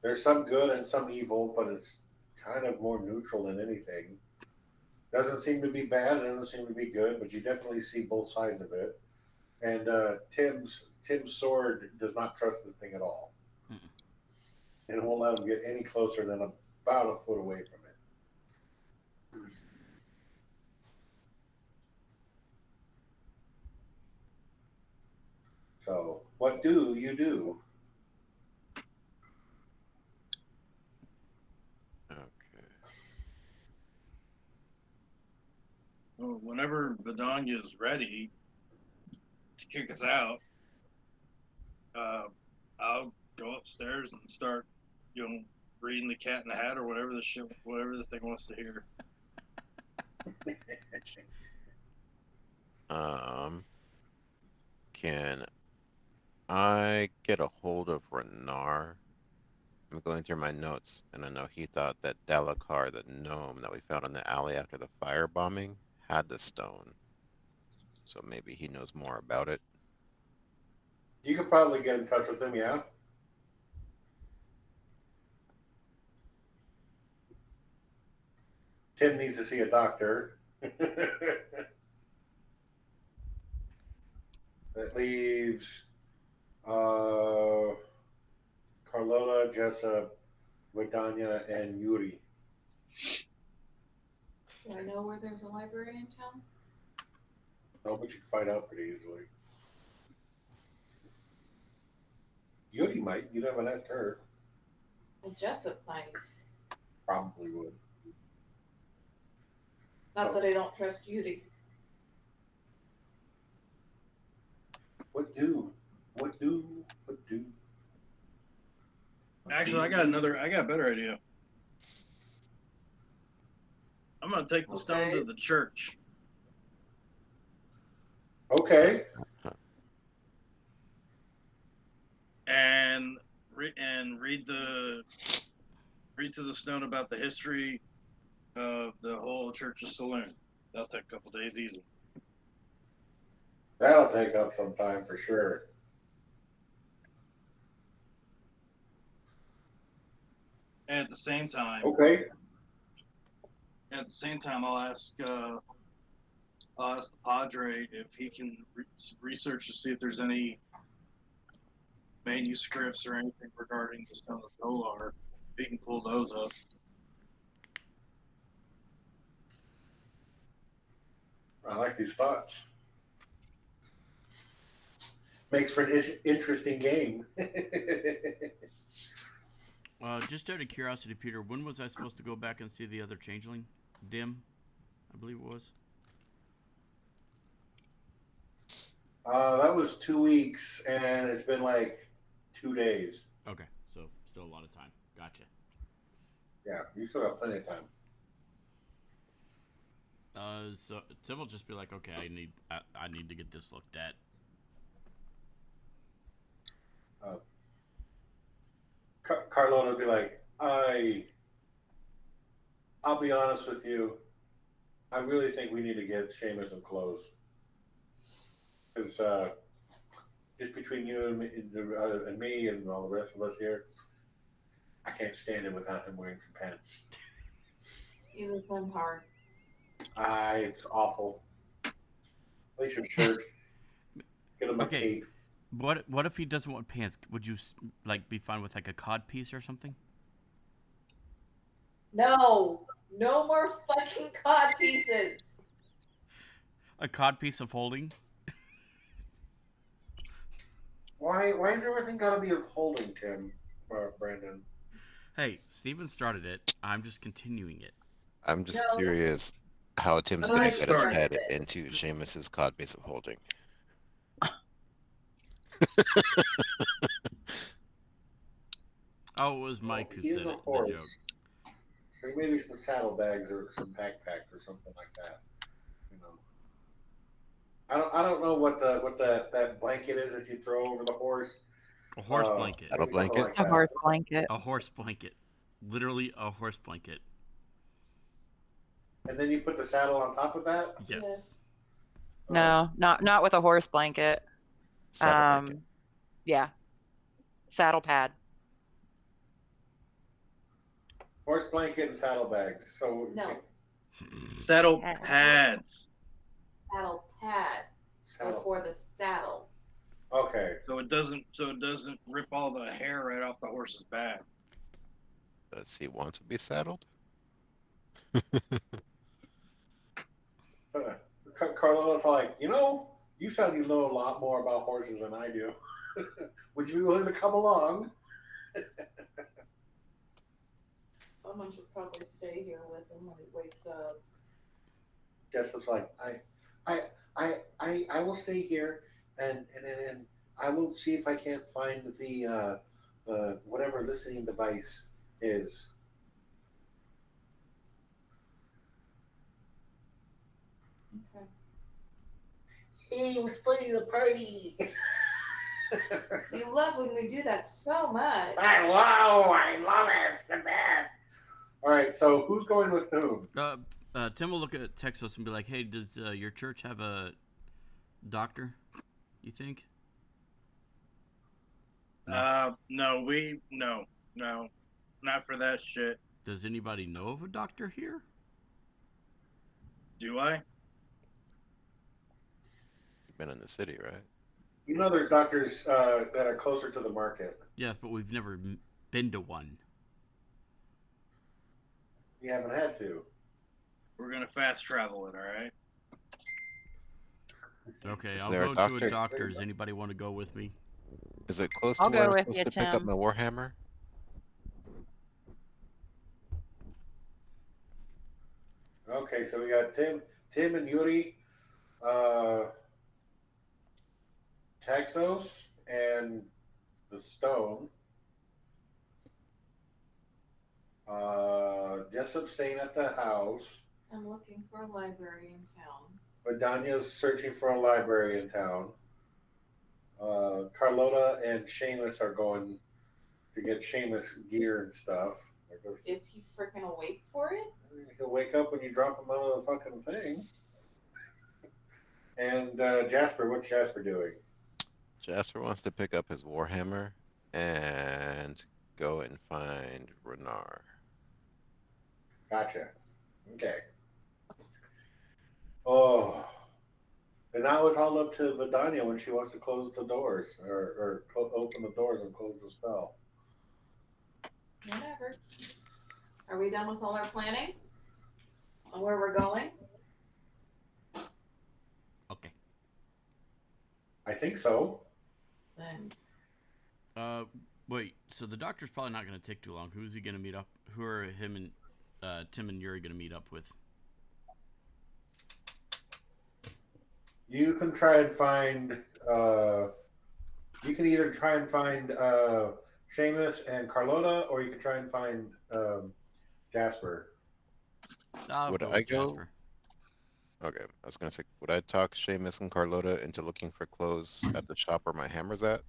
there's some good and some evil, but it's kind of more neutral than anything. Doesn't seem to be bad. It doesn't seem to be good, but you definitely see both sides of it. And Tim's sword does not trust this thing at all, and it won't let him get any closer than about a foot away from it. So, what do you do? Well, whenever Vidania is ready to kick us out, I'll go upstairs and start, reading the Cat in the Hat or whatever this thing wants to hear. Can I get a hold of Renar? I'm going through my notes, and I know he thought that Dalakar, the gnome that we found in the alley after the firebombing, had the stone. So maybe he knows more about it. You could probably get in touch with him, yeah? Tim needs to see a doctor. That leaves Carlota, Jessup, Vidania, and Yuri. Do I know where there's a library in town? No, but you can find out pretty easily. Yuri might. You haven't asked her. Well, Jessup might. Probably would. Not that I don't trust Yuri. What do? Actually, I got a better idea. I'm going to take the stone to the church. Okay. And read to the stone about the history of the whole church's saloon. That'll take a couple days easy. That'll take up some time for sure. And at the same time, Okay. I'll ask the Padre if he can research to see if there's any manuscripts or anything regarding the Stone of Dolar. If he can pull those up. I like these thoughts. Makes for an interesting game. Just out of curiosity, Peter, when was I supposed to go back and see the other changeling? Dim, I believe it was. That was 2 weeks, and it's been like 2 days. Okay, so still a lot of time. Gotcha. Yeah, you still got plenty of time. So Tim will just be like, okay, I need to get this looked at. Carlota will be like, I'll be honest with you. I really think we need to get Seamus some clothes. Because just between you and me and all the rest of us here, I can't stand it without him wearing some pants. He's a slim hard. It's awful. At least your shirt. Get him a Okay. cape. What if he doesn't want pants? Would you be fine with like a cod piece or something? No more fucking cod pieces. A cod piece of holding? Why is everything got to be of holding, Tim, Brandon? Hey, Steven started it. I'm just continuing it. I'm just No. curious how Tim's I going to get his started head it. into Seamus's cod base of holding. Oh, it was Mike who He is said a it. horse. The joke. So maybe some saddlebags or some backpack or something like that. You know. I don't know what that blanket is that you throw over the horse. A horse blanket. Saddle blanket? Like A that. horse blanket. A horse blanket. Literally a horse blanket. And then you put the saddle on top of that. Yes. Yes. No, not with a horse blanket. Saddle blanket. Yeah. Saddle pad. Horse blanket and saddlebags. So No. Saddle Yeah. pads. Saddle pad saddle. for the saddle. Okay. So it doesn't rip all the hair right off the horse's back. Does he want to be saddled? Carlotta's like, you sound you know a lot more about horses than I do. Would you be willing to come along? Someone should probably stay here with him when he wakes up. Jessup's like, I will stay here and I will see if I can't find the whatever listening device is. Okay. Hey, we're splitting the party. You love when we do that so much. I love it. It's the best. All right, so who's going with whom? Tim will look at Texas and be like, hey, does your church have a doctor, you think? No, not for that shit. Does anybody know of a doctor here? Do I? You've been in the city, right? There's doctors that are closer to the market. Yes, but we've never been to one. You haven't had to. We're gonna fast travel it, all right? Okay, Is I'll there a go to doctor? a doctor. Does anybody want to go with me? Is it close I'll to where go I'm with supposed you, to pick up Tim. my warhammer? Okay, so we got Tim and Yuri, Taxos, and the Stone. Jessup staying at the house. I'm looking for a library in town. Vidania's searching for a library in town. Carlota and Seamus are going to get Seamus gear and stuff. Is he freaking awake for it? He'll wake up when you drop him out of the fucking thing. And Jasper, what's Jasper doing? Jasper wants to pick up his warhammer and go and find Renard. Gotcha. Okay. Oh. And now it's all up to Vidania when she wants to close the doors or open the doors and close the spell. Whatever. Are we done with all our planning on where we're going? Okay. I think so. Then Wait. So the doctor's probably not going to take too long. Who's he going to meet up? Who are him and Tim and Yuri going to meet up with? You can try and find. You can either try and find Seamus and Carlota, or you can try and find Jasper. Would I go? Jasper. Okay, I was gonna say, would I talk Seamus and Carlota into looking for clothes at the shop where my hammer's at,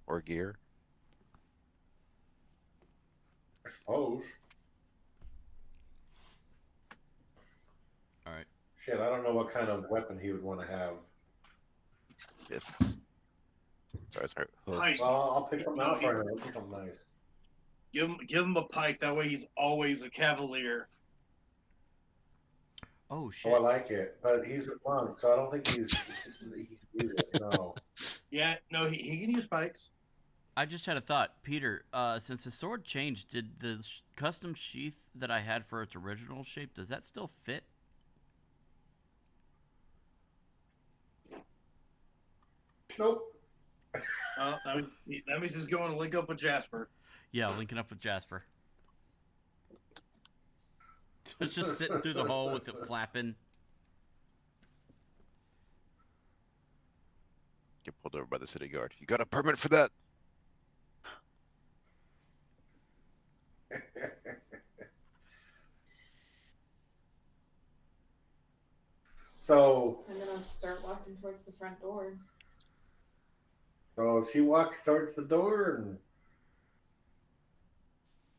or gear? I suppose. All right. Shit, I don't know what kind of weapon he would want to have. Fists. Sorry. Nice. Well, I'll pick them out for him. I'll pick them nice. Give him a pike. That way he's always a cavalier. Oh shit! Oh, I like it, but he's a monk, so I don't think he can use it. No. Yeah, no, he can use pikes. I just had a thought, Peter. Since the sword changed, did the custom sheath that I had for its original shape, does that still fit? Nope. That means he's going to link up with Jasper. Yeah, linking up with Jasper. It's just sitting through the hole with it flapping. Get pulled over by the city guard. You got a permit for that? So. I'm gonna start walking towards the front door. So she walks towards the door and.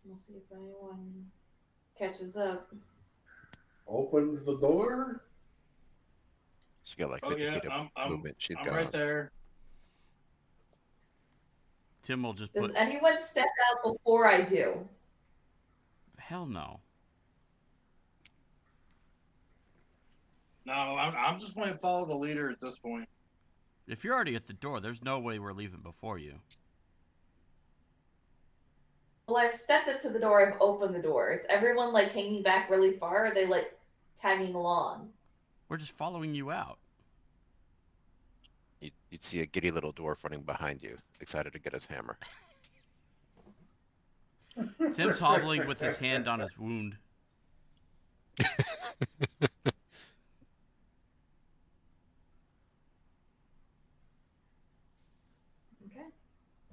We'll see if anyone catches up. Opens the door. She's got like 50 feet of movement. She's I'm gone. right there. Tim will just Does anyone step out before I do? Hell no. No, I'm just playing follow the leader at this point. If you're already at the door, there's no way we're leaving before you. Well, I've stepped up to the door. I've opened the door. Is everyone like hanging back really far? Or are they like tagging along? We're just following you out. You'd see a giddy little dwarf running behind you, excited to get his hammer. Tim's hobbling with his hand on his wound.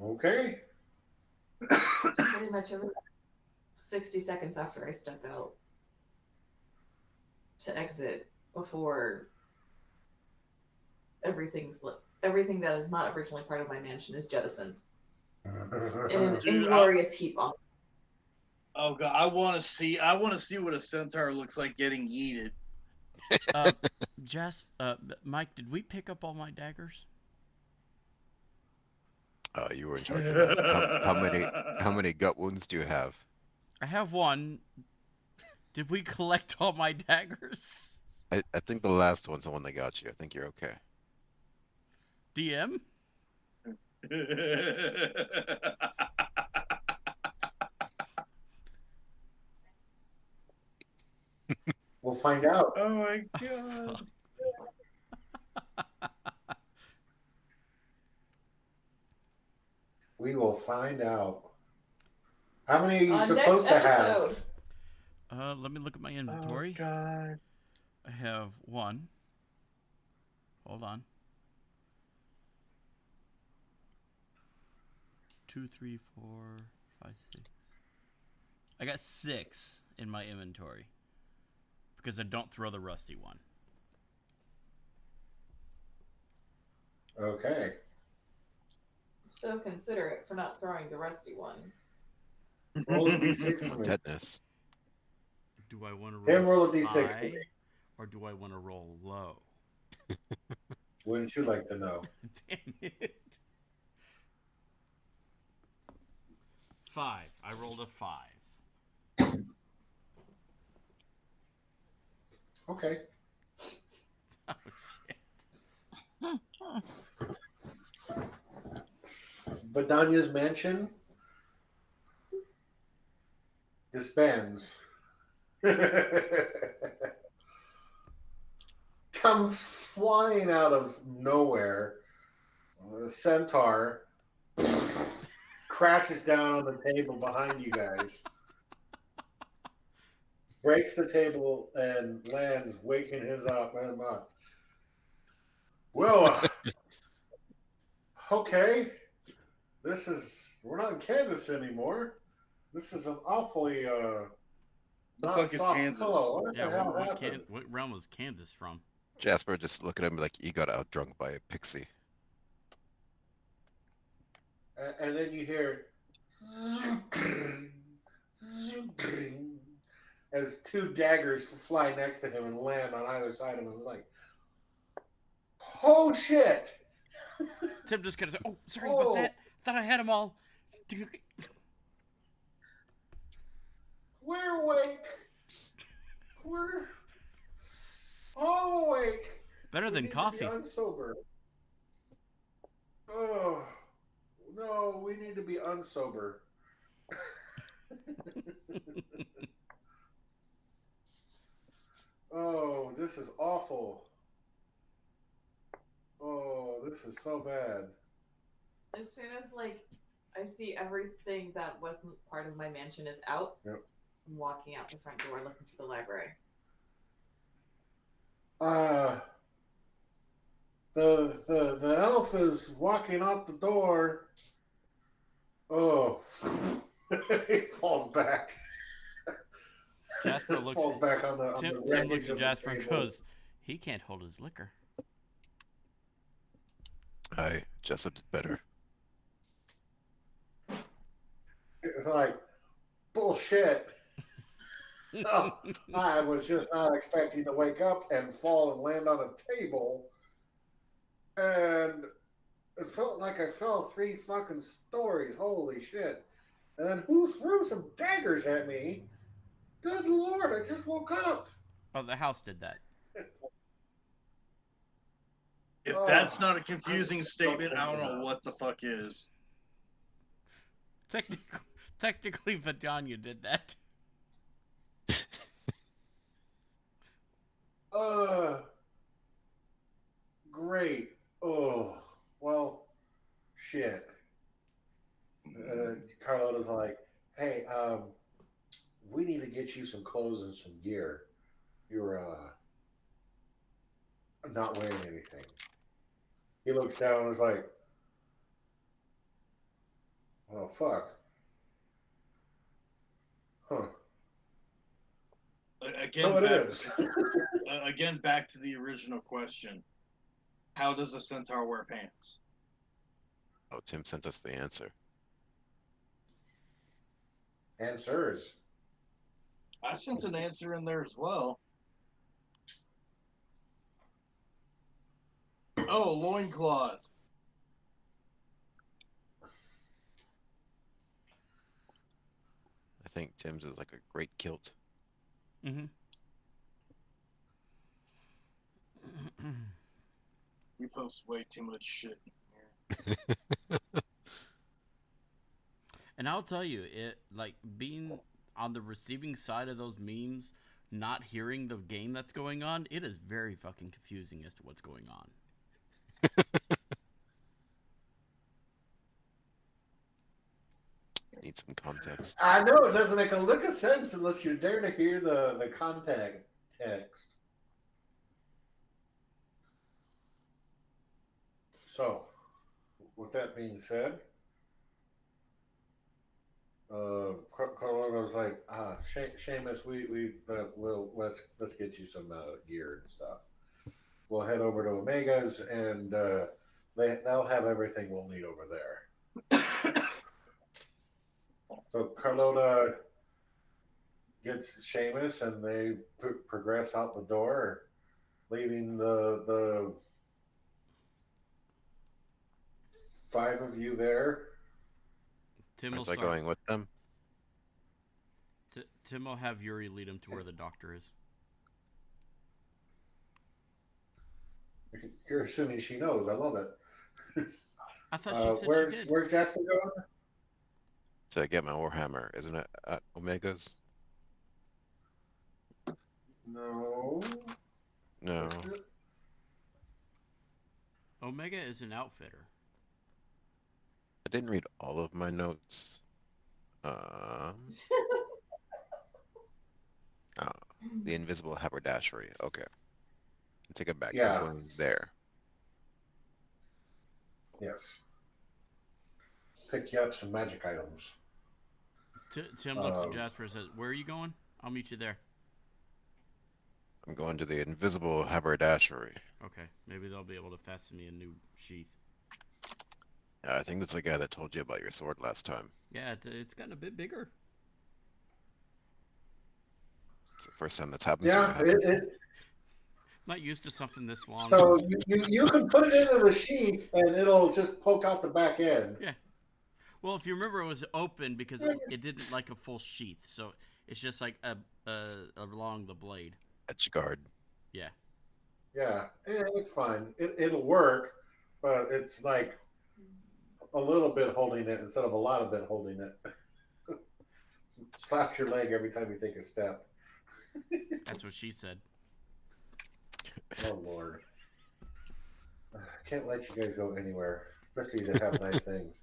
Okay. Pretty much every 60 seconds after I step out to exit before everything that is not originally part of my mansion is jettisoned in an inglorious heap on. Oh god, I want to see what a centaur looks like getting yeeted. Mike, did we pick up all my daggers? You were in charge of that. How many gut wounds do you have? I have one. Did we collect all my daggers? I think the last one's the one that got you. I think you're okay. DM? We'll find out. Oh my god. We will find out. How many are you supposed to have? Let me look at my inventory. Oh god. I have one. Hold on. 2, 3, 4, 5, 6. I got 6 in my inventory because I don't throw the rusty one. Okay. So considerate for not throwing the rusty one. Roll a d6 for me. Tetanus. Do I want to Tim, roll a roll d6 for high me. or do I want to roll low? Wouldn't you like to know? Damn it. 5. I rolled a 5. Okay. Oh, shit. Vidania's mansion disbands. Comes flying out of nowhere. The centaur crashes down on the table behind you guys, breaks the table, and lands, waking his up. Well, okay. We're not in Kansas anymore. This is an awfully The not fuck is soft Kansas? pillow. What Yeah, the hell happened? what realm was Kansas from? Jasper just look at him like he got out drunk by a pixie. And then you hear as two daggers fly next to him and land on either side of him. Like, oh shit! Tim just gonna say, "Oh, sorry about that. Thought I had them all." We're awake. We're all awake. Better We than need to coffee. be unsober. Oh no, we need to be unsober. Oh, this is awful. Oh, this is so bad. As soon as I see everything that wasn't part of my mansion is out, Yep. I'm walking out the front door looking for the library. The elf is walking out the door. Oh, he falls back. Jasper looks. Falls back on the Tim wreckage looks at of the Jasper and table. goes, "He can't hold his liquor." Jessup did better. It's like bullshit. Oh, I was just not expecting to wake up and fall and land on a table, and it felt like I fell 3 fucking stories. Holy shit! And then who threw some daggers at me? Good lord! I just woke up. Oh, the house did that. If Oh, that's not a confusing I'm statement, so I don't know confused. what the fuck is. Technically, Vidania did that. Great. Oh, well, shit. Carlotta's like, hey, we need to get you some clothes and some gear. You're not wearing anything. He looks down and is like, oh fuck. Huh. Again, So it back, is. again, back to the original question. How does a centaur wear pants? Oh, Tim sent us the answer. Answers. I sent an answer in there as well. Oh, loincloth. I think Tim's is like a great kilt. Mm-hmm. We post way too much shit in here. And I'll tell you, it like being on the receiving side of those memes, not hearing the game that's going on, it is very fucking confusing as to what's going on. Need some context. I know it doesn't make a lick of sense unless you're there to hear the contact text. So, with that being said, Carlota was like, Seamus, we'll let's get you some gear and stuff. We'll head over to Omega's and they'll have everything we'll need over there. So Carlota gets Seamus, and they progress out the door, leaving the five of you there. Tim will Aren't I start. going with them? Tim will have Yuri lead him to where the doctor is. You're assuming she knows. I love it. I thought she said she did. Where's Jasper going? To get my Warhammer, isn't it at Omega's? No. No. Omega is an outfitter. I didn't read all of my notes. The invisible haberdashery. Okay. Take it back. Yeah. I'm going there. Yes. Pick you up some magic items. Tim looks at Jasper and says, "Where are you going? I'll meet you there." I'm going to the invisible haberdashery. Okay, maybe they'll be able to fasten me a new sheath. I think that's the guy that told you about your sword last time. Yeah, it's gotten a bit bigger. It's the first time that's happened Yeah, to you. Not used to something this long. So you can put it into the sheath, and it'll just poke out the back end. Yeah. Well, if you remember, it was open because it didn't like a full sheath, so it's just like along the blade. Edge guard. Yeah. Yeah, it's fine. It'll work, but it's like a little bit holding it instead of a lot of it holding it. Slaps your leg every time you take a step. That's what she said. Oh Lord, I can't let you guys go anywhere, especially to have nice things.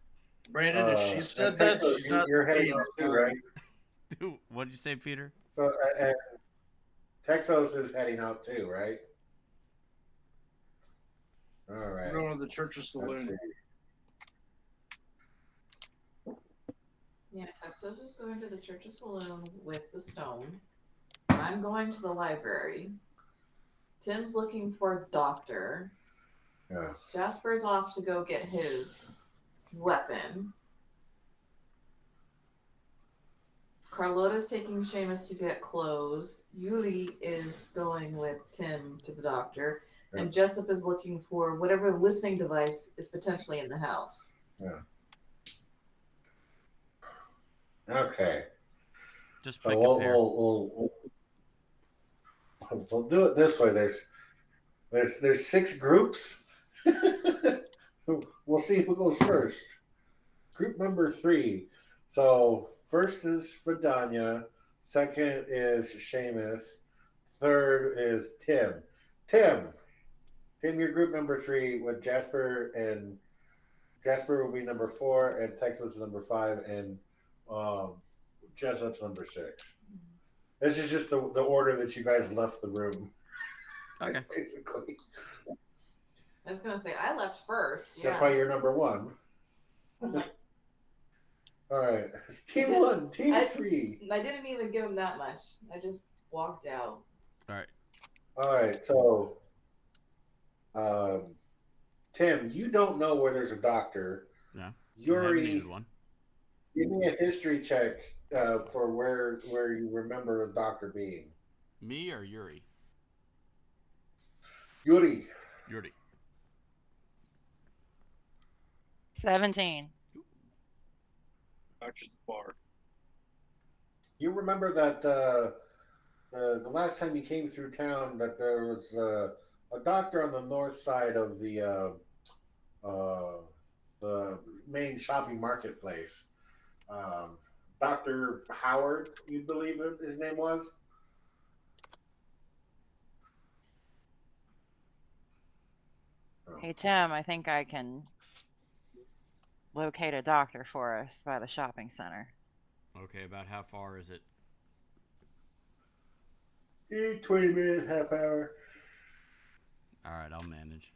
Brandon, if she said that, Texas, she's not you're heading out too, right? What did you say, Peter? So, and Texas is heading out too, right? All right. We're going to the Church of Let's Saloon. see. Yeah, Texas is going to the Church of Saloon with the stone. I'm going to the library. Tim's looking for Doctor. Yeah. Jasper's off to go get his weapon. Carlotta's taking Seamus to get clothes. Yuli is going with Tim to the doctor. Yeah. And Jessup is looking for whatever listening device is potentially in the house. Yeah. Okay. Just So pick a pair. we'll do it this way. There's 6 groups. We'll see who goes first. Group number 3. So first is Vidania, second is Seamus, third is Tim. Tim, you're group number 3 with Jasper, and Jasper will be number 4, and Texas number 5, and Jessup's number 6. This is just the order that you guys left the room. Okay. Basically. I was gonna say I left first. Yeah. That's why you're number 1. All right. Team 1, Team 3. I didn't even give him that much. I just walked out. All right. All right. So, Tim, you don't know where there's a doctor. No. I Yuri, needed one. give me a history check for where you remember the doctor being. Me or Yuri? Yuri. Yuri. 17. Doctor's the bar. You remember that the last time you came through town that there was a doctor on the north side of the main shopping marketplace. Dr. Howard, you believe his name was? Hey, Tim, I think I can locate a doctor for us by the shopping center. Okay, about how far is it? 20 minutes, half hour. All right, I'll manage.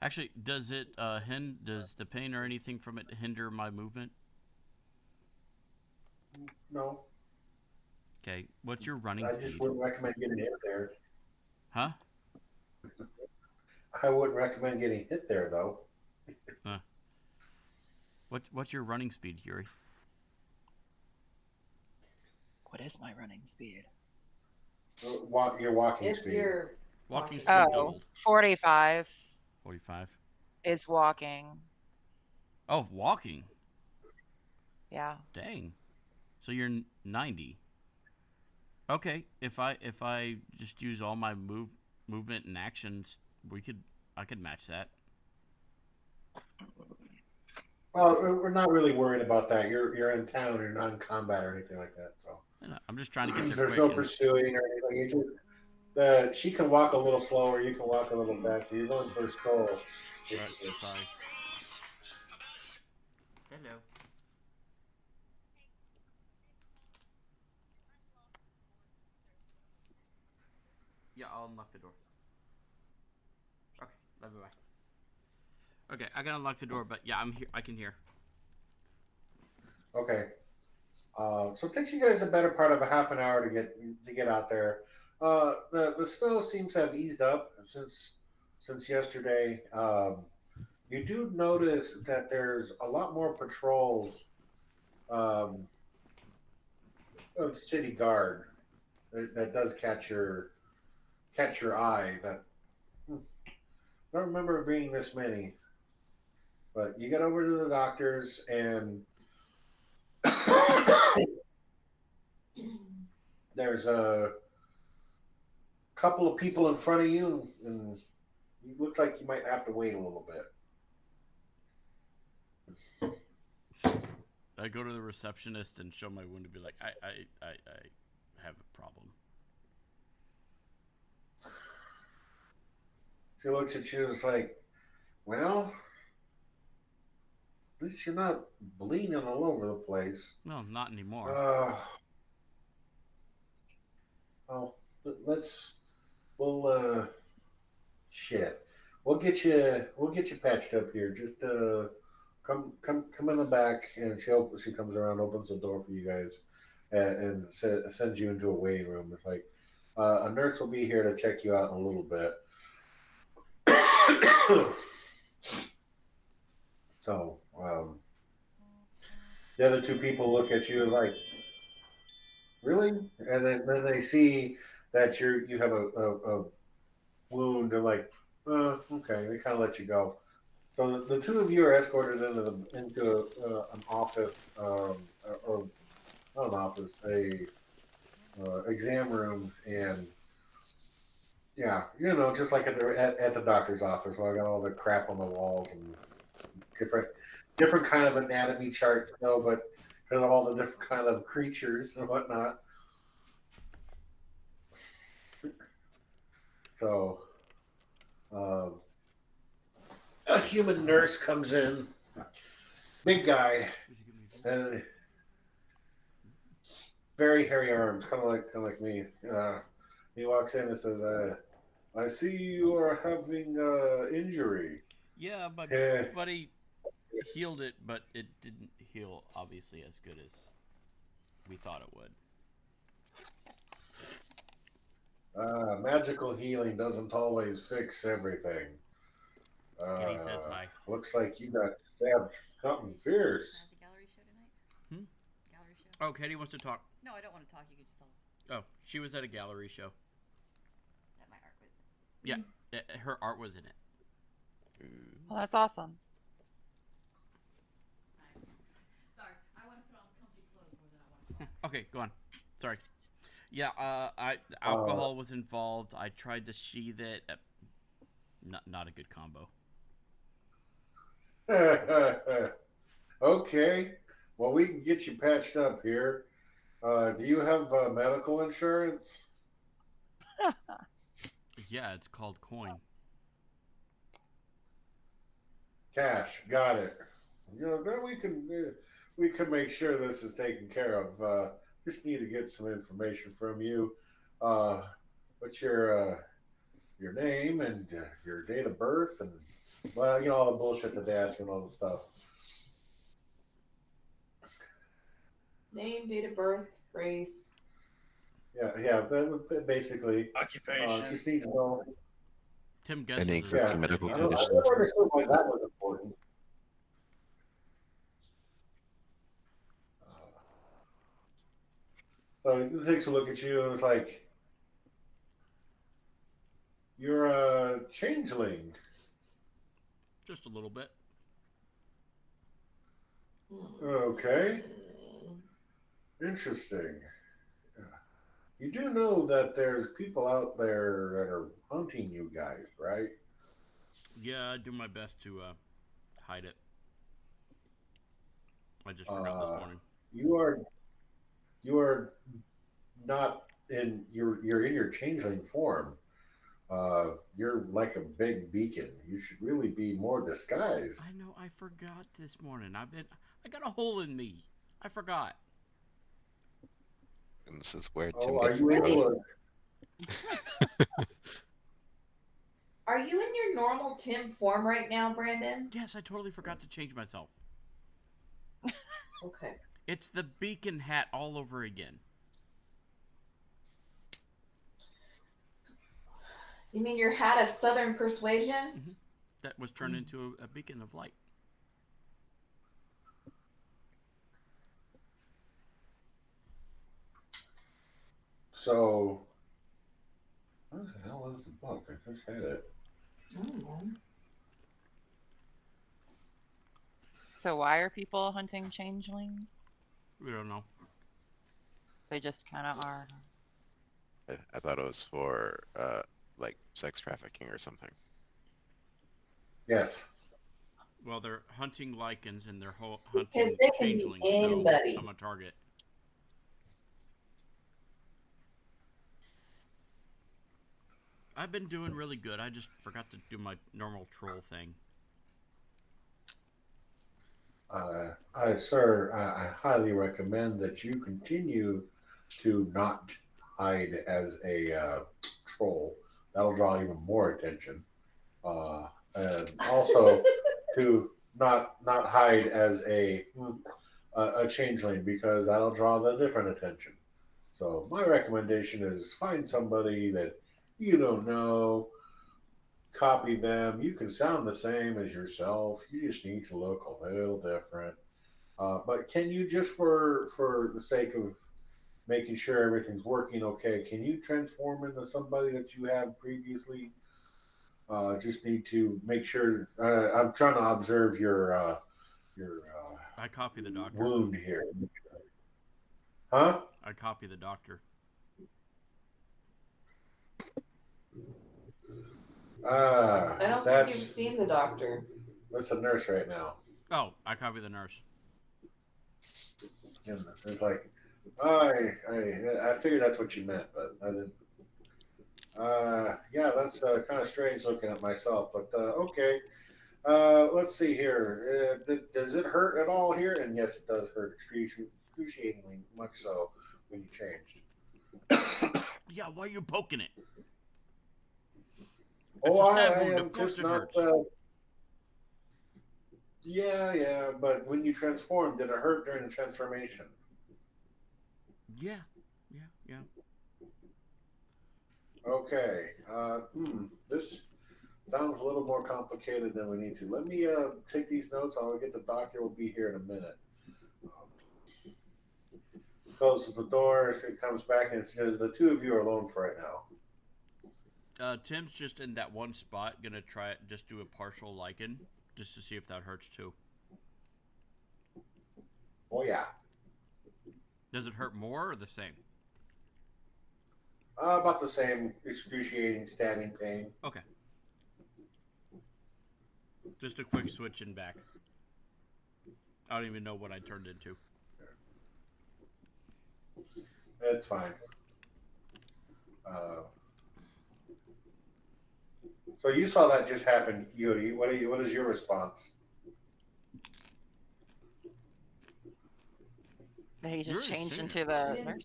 Actually, does the pain or anything from it hinder my movement? No. Okay, what's your running I speed? just wouldn't recommend getting hit there. Huh? I wouldn't recommend getting hit there, though. What's your running speed, Yuri? What is my running speed? Your walking It's speed. your Walking speed Oh, doubled. 45 45. is walking. Oh, walking. Yeah. Dang. So you're 90. Okay, if I just use all my movement and actions, I could match that. Well, we're not really worried about that. You're in town. You're not in combat or anything like that. So I'm just trying to get there there's quick. no pursuing or anything. She can walk a little slower. You can walk a little faster. You're going for a stroll. Right, sorry. Hello. Yeah, I'll unlock the door. Okay, love you, bye. Okay, I gotta unlock the door, but yeah, I'm here. I can hear. Okay. So it takes you guys a better part of a half an hour to get out there. The snow seems to have eased up since yesterday. You do notice that there's a lot more patrols of city guard that does catch your eye. That don't remember being this many, but you get over to the doctors and there's a couple of people in front of you, and you look like you might have to wait a little bit. I go to the receptionist and show my wound to be like, I have a problem. She looks at you and is like, well, at least you're not bleeding all over the place. No, not anymore. Oh, we'll shit. We'll get you patched up here. Just come in the back, and she comes around, opens the door for you guys, and sends you into a waiting room. It's like a nurse will be here to check you out in a little bit. So the other two people look at you like, really? And then they see that you have a wound. They're like, okay. They kind of let you go. So the two of you are escorted into an office, or not an office, a exam room, and yeah, just like at the doctor's office, where I got all the crap on the walls and different kind of anatomy charts, but because of all the different kind of creatures and whatnot. So, a human nurse comes in, big guy, and very hairy arms, kind of like me. He walks in and says, "I see you are having injury." Yeah, my buddy healed it, but it didn't heal obviously as good as we thought it would. Magical healing doesn't always fix everything. Kitty says hi. Looks like you got stabbed something fierce. The gallery show tonight? Gallery show? Oh, Katie wants to talk. No, I don't want to talk. You can just tell. Oh, she was at a gallery show. That my art was. Yeah, her art was in it. Well, that's awesome. Sorry, I want to put on comfy clothes more than I want to talk. Okay, go on. Sorry. Yeah, alcohol was involved. I tried to sheath it. Not a good combo. Okay. Well, we can get you patched up here. Do you have medical insurance? Yeah, it's called coin. Cash. Got it. Then we can make sure this is taken care of. Just need to get some information from you. What's your name and your date of birth, and all the bullshit that they ask and all the stuff. Name, date of birth, race. Yeah. Basically, Occupation. just need to know. Tim guesses. Any existing medical I conditions? never understood why that was important. So he takes a look at you and it's like, "You're a changeling." Just a little bit. Okay, interesting. You do know that there's people out there that are hunting you guys, right? Yeah, I do my best to hide it. I just forgot this Uh, morning. you are you are not in you're in your changeling form. You're like a big beacon. You should really be more disguised. I know. I forgot this morning. I got a hole in me. I forgot. And this is where Tim Oh, are gets you in able trouble. to? Are you in your normal Tim form right now, Brandon? Yes, I totally forgot to change myself. Okay. It's the beacon hat all over again. You mean your hat of Southern persuasion? That was turned into a beacon of light. So, what the hell is the book? I just had it. Oh. So why are people hunting changelings? We don't know. They just kind of are. I thought it was for like sex trafficking or something. Yes. Well, they're hunting lichens and they're Because hunting they can be changelings, anybody. so I'm a target. I've been doing really good. I just forgot to do my normal troll thing. Sir, I highly recommend that you continue to not hide as a troll. That'll draw even more attention. And also to not hide as a changeling because that'll draw the different attention. So my recommendation is find somebody that you don't know, copy them. You can sound the same as yourself. You just need to look a little different. But can you just for the sake of making sure everything's working okay, can you transform into somebody that you have previously? Just need to make sure. I'm trying to observe your I copy the doctor. wound here. Huh? I copy the doctor. Ah, I don't think you've seen the doctor. That's a nurse right now. Oh, I copy the nurse. And it's like, I figured that's what you meant, but I didn't. Yeah, that's kind of strange looking at myself, but okay. Let's see here. Does it hurt at all here? And yes, it does hurt excruciatingly much so when you changed. Yeah, why are you poking it? Oh, It's a I stab wound. am Of course just it not. hurts. Yeah, but when you transformed, did it hurt during the transformation? Yeah. Okay. This sounds a little more complicated than we need to. Let me take these notes. I'll get the doctor. Will be here in a minute. Closes the door. So it comes back and says, "The two of you are alone for right now." Tim's just in that one spot. Gonna try it. Just do a partial lichen, just to see if that hurts too. Oh yeah. Does it hurt more or the same? About the same excruciating stabbing pain. Okay. Just a quick switch and back. I don't even know what I turned into. It's fine. So you saw that just happen, Yuri. What is your response? That he You're just a changed singer. into the nurse.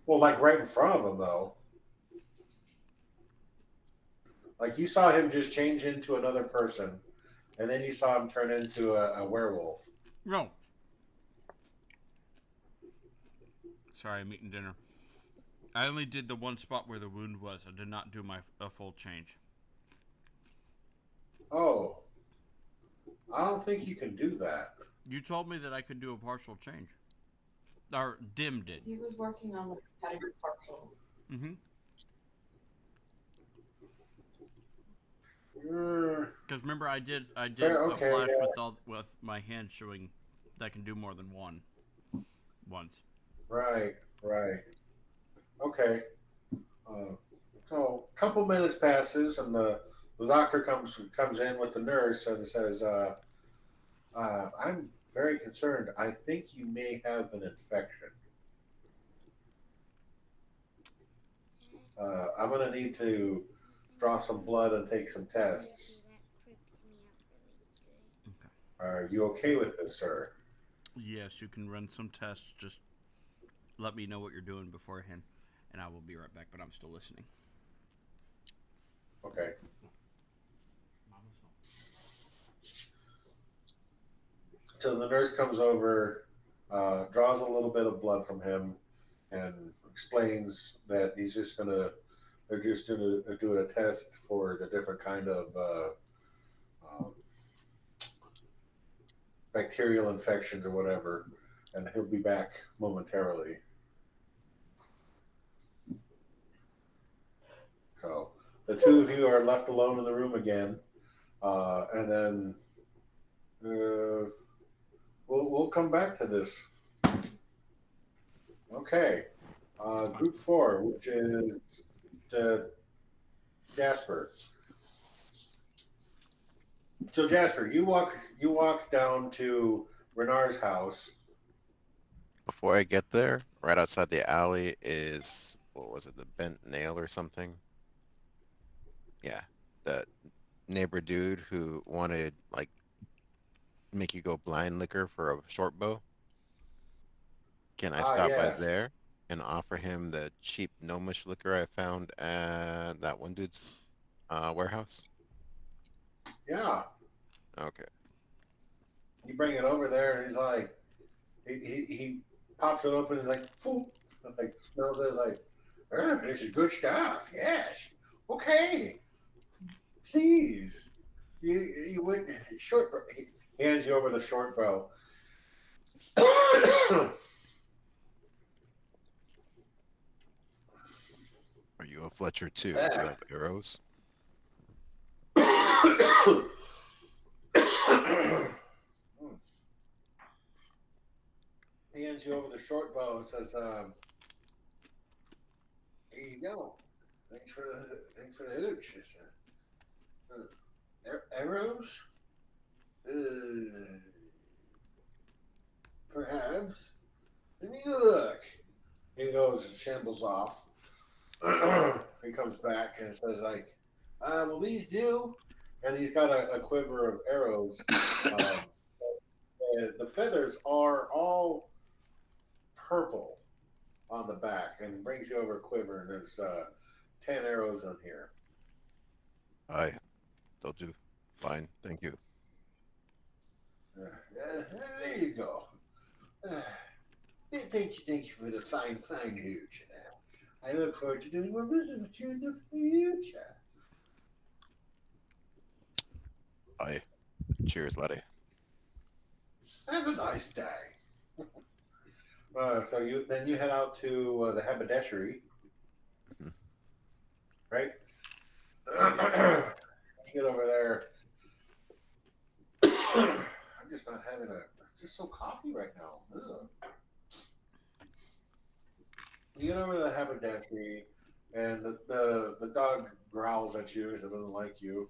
Well, like right in front of him, though. Like you saw him just change into another person, and then you saw him turn into a werewolf. No. Sorry, I'm eating dinner. I only did the one spot where the wound was. I did not do a full change. Oh, I don't think you can do that. You told me that I could do a partial change. Or Dim did. He was working on the competitive partial. Mm-hmm. Mm, Because remember, I did fair, a okay, flash yeah. with my hand showing that I can do more than one once. Right, right. Okay. Uh, so a couple minutes passes, and the doctor comes in with the nurse and says, "I'm very concerned. I think you may have an infection. I'm going to need to draw some blood and take some tests. Okay. Are you okay with this, sir?" Yes, you can run some tests. Just let me know what you're doing beforehand, and I will be right back. But I'm still listening. Okay. So the nurse comes over, draws a little bit of blood from him, and explains that they're just doing a test for the different kind of um, bacterial infections or whatever, and he'll be back momentarily. So the two of you are left alone in the room again, and then we'll come back to this. Okay. Group four, which is Jasper. So Jasper, you walk down to Renard's house. Before I get there, right outside the alley is, what was it, the bent nail or something? Yeah, that neighbor dude who wanted like make you go blind liquor for a short bow. Can I Ah, stop by yes, there and offer him the cheap gnomish liquor I found at that one dude's warehouse? yeah. Okay. You bring it over there, and he's like, he pops it open. He's like, "Phoom," like smells it, like, this is good stuff. Yes. Okay. Please. You went short. He hands you over the short bow. Are you a Fletcher too? Do you have arrows? He hands you over the short bow and says, "Here you go. Thanks for the hooch. Arrows? Uh, perhaps. Let me look." He goes and shambles off. He comes back and says, like, "Will these do?" And he's got a quiver of arrows. Um, the feathers are all purple on the back, and brings you over a quiver, and there's 10 arrows on here. Aye, they'll do. Fine, thank you. There you go. Uh, thank you for the fine hooch. I look forward to doing more business with you in the future. Aye. Cheers, laddie. Have a nice day. So you head out to the haberdashery, Mhm. right? Yeah. You get over there. I'm just not having just so coffee right now. Ugh. You get over to the haberdashery, and the dog growls at you because it doesn't like you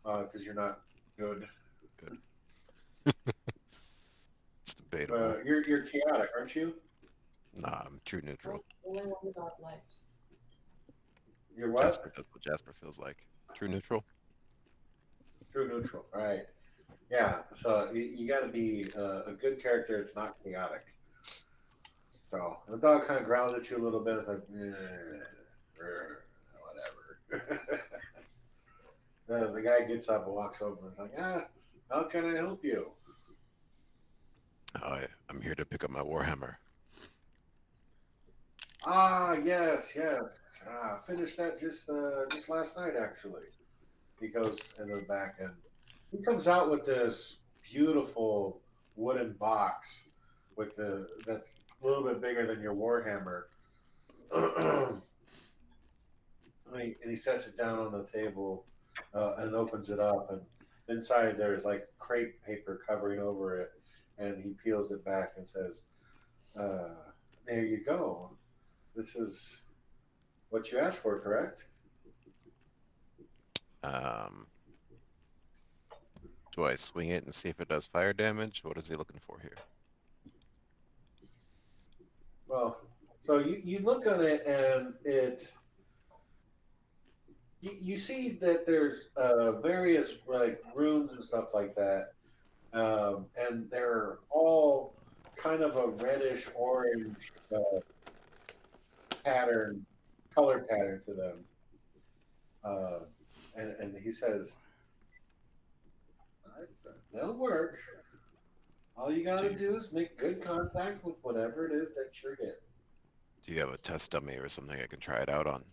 because you're not good. Good. It's debatable. You're chaotic, aren't you? Nah, I'm true neutral. That's the only one the dog liked. You're Jasper what? does what Jasper feels like. True neutral? True neutral. All right. Yeah. So you got to be a good character. It's not chaotic. So the dog kind of growls at you a little bit. It's like, whatever. The guy gets up and walks over and is like, how can I help you? I'm here to pick up my warhammer. Ah, yes. Finished that just last night, actually. He goes into the back and he comes out with this beautiful wooden box with the that's a little bit bigger than your warhammer. And he sets it down on the table and opens it up, and inside there's like crepe paper covering over it, and he peels it back and says, uh, "There you go. This is what you asked for, correct?" Um, do I swing it and see if it does fire damage? What is he looking for here? Well, so you look at it and you see that there's various like runes and stuff like that, and they're all kind of a reddish orange pattern, color pattern to them. Uh, and he says, "They'll work. All you got Do to you, do is make good contact with whatever it is that you're getting." do you have a test dummy or something I can try it out on?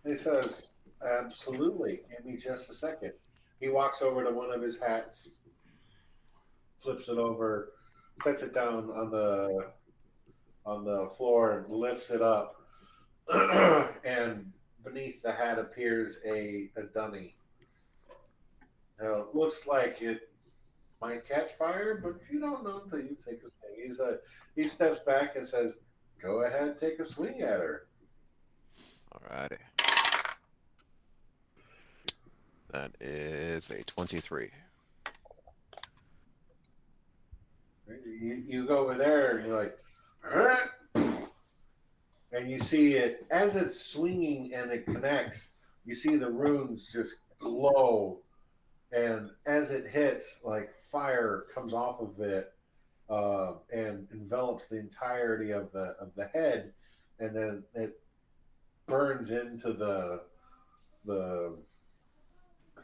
He says, "Absolutely. Give me just a second." He walks over to one of his hats, flips it over, sets it down on the floor, and lifts it up. And beneath the hat appears a dummy. Now, it looks like it might catch fire, but you don't know until you take a swing. He steps back and says, "Go ahead, take a swing at her." Alrighty. That is a 23. You go over there and you're like, and you see it as it's swinging and it connects. You see the runes just glow, and as it hits, like fire comes off of it and envelops the entirety of the head, and then it burns into the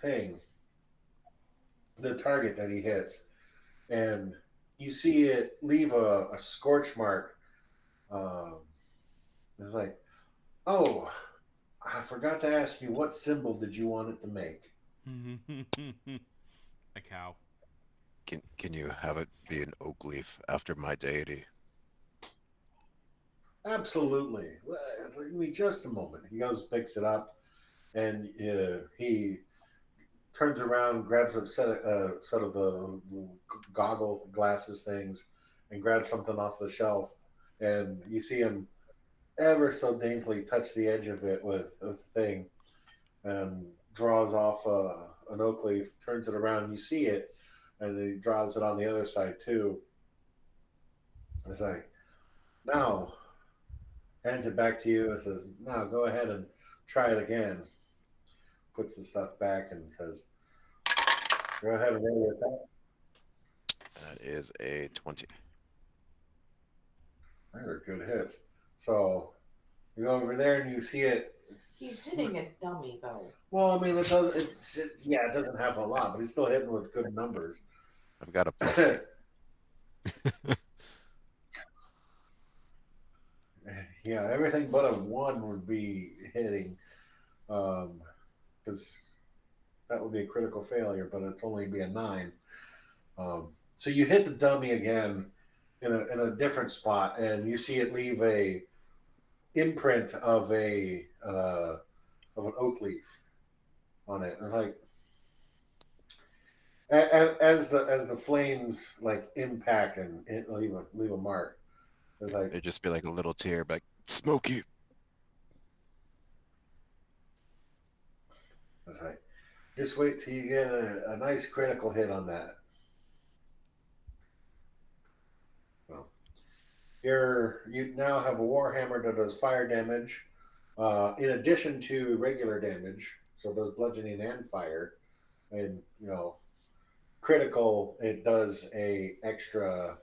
thing, the target that he hits, and you see it leave a scorch mark. Um, it's like, "Oh, I forgot to ask you, what symbol did you want it to make?" A cow. Can you have it be an oak leaf after my deity? Absolutely. Give me just a moment. He goes, picks it up, and he turns around, grabs a set of the goggle glasses things, and grabs something off the shelf. And you see him ever so daintily touch the edge of it with a thing, and draws off an oak leaf, turns it around. And you see it, and he draws it on the other side too. It's like, "Now," hands it back to you and says, "Now go ahead and try it again." Puts the stuff back and says, "Go ahead and roll your attack." That is a 20. Those are good hits. So you go over there and you see it. He's hitting a dummy though. Well, I mean, it doesn't have a lot, but he's still hitting with good numbers. I've got a +8. Yeah, everything but a one would be hitting, because that would be a critical failure, but it's only be a 9. So you hit the dummy again in a different spot, and you see it leave a imprint of an oak leaf on it. And like as the flames like impact and leave a mark. It's like, It'd just be like a little tear, like smoky. it's like, just wait till you get a nice critical hit on that. So you now have a warhammer that does fire damage, in addition to regular damage. So it does bludgeoning and fire, and critical. It does a extra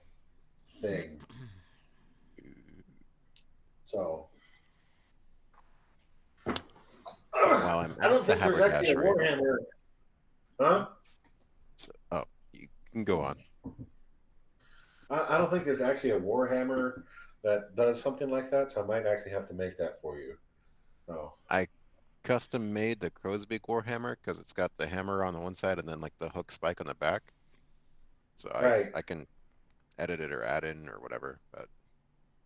thing. So While I'm I don't at the think there's actually a haberdashery. warhammer, huh? Oh, you can go on. I don't think there's actually a warhammer that does something like that. So I might actually have to make that for you. So I custom made the crow's beak warhammer because it's got the hammer on the one side and then like the hook spike on the back. So Right. I can edit it or add in or whatever, but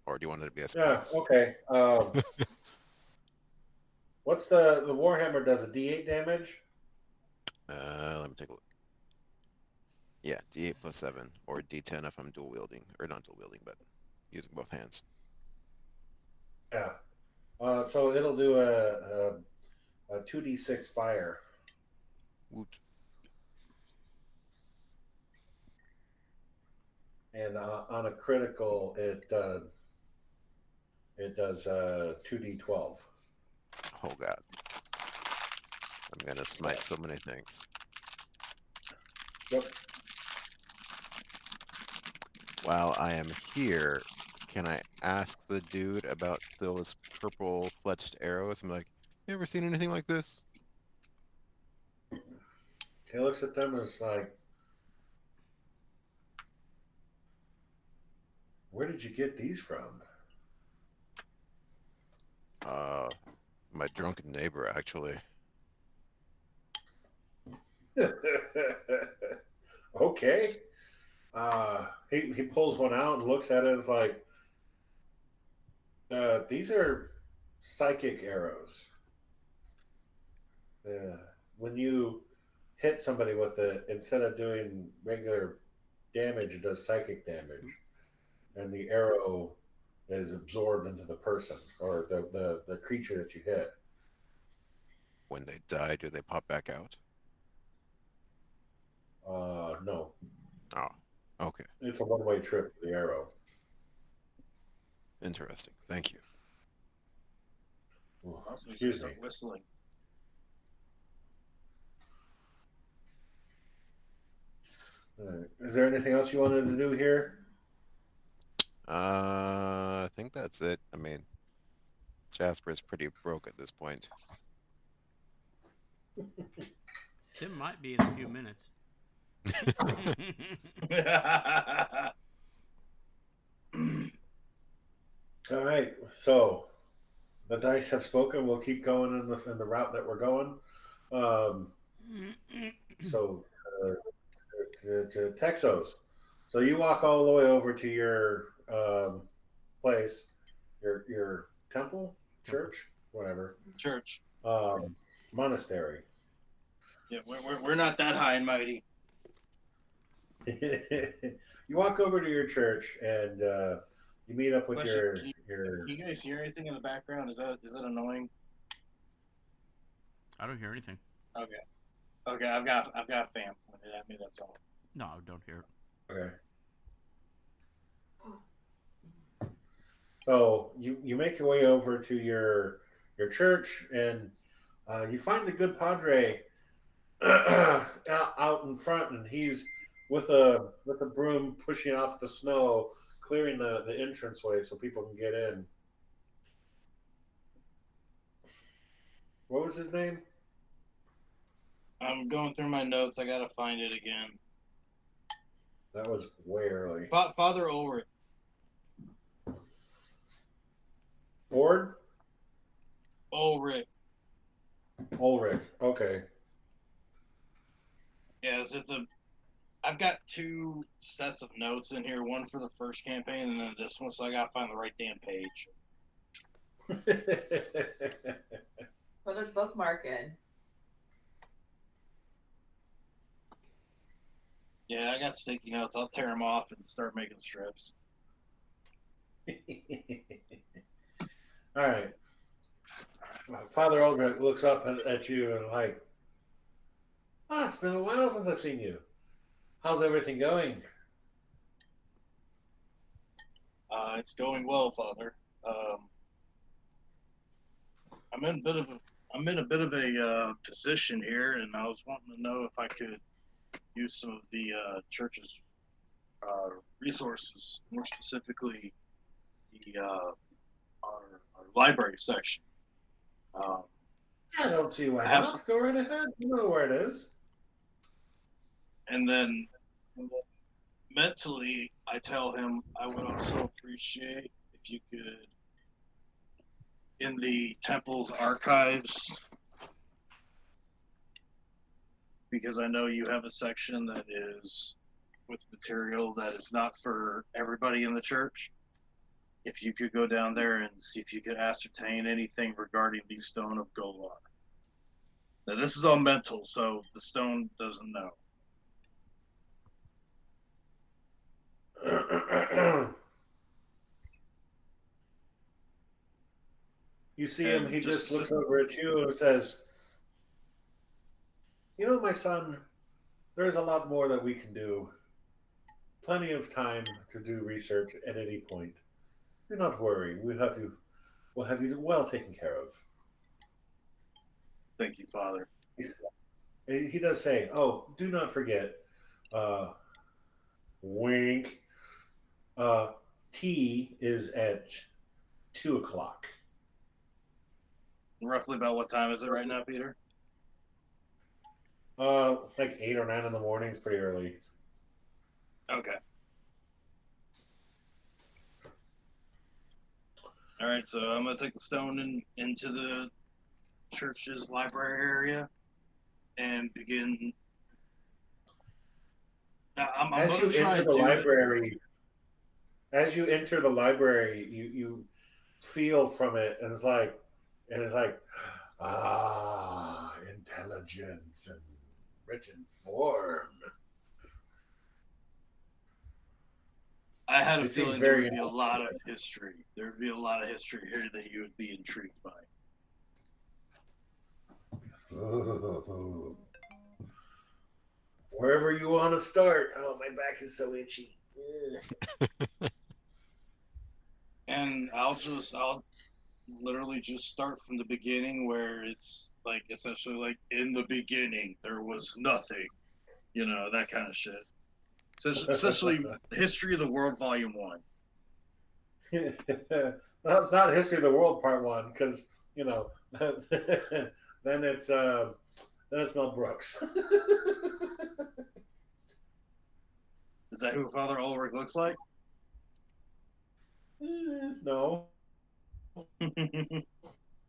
or do you want it to be a Yeah. surprise? Okay. What's the Warhammer does a D8 damage? Let me take a look. Yeah, D8 plus 7 or D10 if I'm dual wielding or not dual wielding, but using both hands. Yeah. So it'll do a 2d6 fire. Woot. And on a critical, it does 2d12. Oh God, I'm gonna smite so many things. Yep. While I am here, can I ask the dude about those purple fletched arrows? I'm like, you ever seen anything like this? He looks at them as like, where did you get these from? My drunken neighbor actually. Okay. He pulls one out and looks at it and is like, these are psychic arrows. When you hit somebody with it, instead of doing regular damage, it does psychic damage. And the arrow is absorbed into the person or the creature that you hit. When they die, do they pop back out? No. Oh, okay. It's a one-way trip for the arrow. Interesting. Thank you. Ooh, Also, he's gonna excuse me. start whistling. Is there anything else you wanted to do here? I think that's it. I mean, Jasper's pretty broke at this point. Tim might be in a few minutes. All right. So the dice have spoken. We'll keep going in the route that we're going. So to Texos. So you walk all the way over to your place, your temple, church, whatever, Church. monastery. Yeah, we're not that high and mighty. You walk over to your church and you meet up with Question, your. Can you guys hear anything in the background? Is that annoying? I don't hear anything. Okay. Okay, I've got fam pointed at me. That's all. No, I don't hear it. Okay. So you make your way over to your church and you find the good padre out in front, and he's with a broom pushing off the snow, clearing the entranceway so people can get in. What was his name? I'm going through my notes. I gotta find it again. That was way early. Father Ulrich. Ford? Ulrich. Ulrich. Okay. Yeah, I've got two sets of notes in here. One for the first campaign, and then this one. So I gotta find the right damn page. Put a bookmark in. Yeah, I got sticky notes. I'll tear them off and start making strips. All right. Father Ulrich looks up at you and like, it's been a while since I've seen you. How's everything going? It's going well, Father. I'm in a bit of a position here, and I was wanting to know if I could use some of the church's resources, more specifically our library section. I don't see why I have not. some, Go right ahead. You know where it is. and then mentally, I tell him I would also appreciate if you could, in the temple's archives, because I know you have a section that is with material that is not for everybody in the church. If you could go down there and see if you could ascertain anything regarding the Stone of Golar. Now, this is all mental, so the stone doesn't know. You see him, he just looks over at you and says, "You know, my son, there's a lot more that we can do. Plenty of time to do research at any point. Do not worry. We'll have you well taken care of." Thank you, Father. He does say, "Oh, do not forget, uh, wink. Tea is at 2 o'clock." Roughly about what time is it right now, Peter? Like 8 or 9 in the morning. It's pretty early. Okay. All right, so I'm gonna take the stone into the church's library area and begin. Now, I'm As gonna you try enter and the do it. library, you feel from it, and it's like, intelligence and written form. I had a It seems feeling there very would be a lot of history. There would be a lot of history here that you would be intrigued by. Ooh. Wherever you want to start. Oh, my back is so itchy. And I'll literally just start from the beginning, where it's like essentially like in the beginning there was nothing, that kind of shit. Essentially, History of the World Volume 1. That's not History of the World Part 1, because then it's Mel Brooks. Is that who Father Ulrich looks like? No.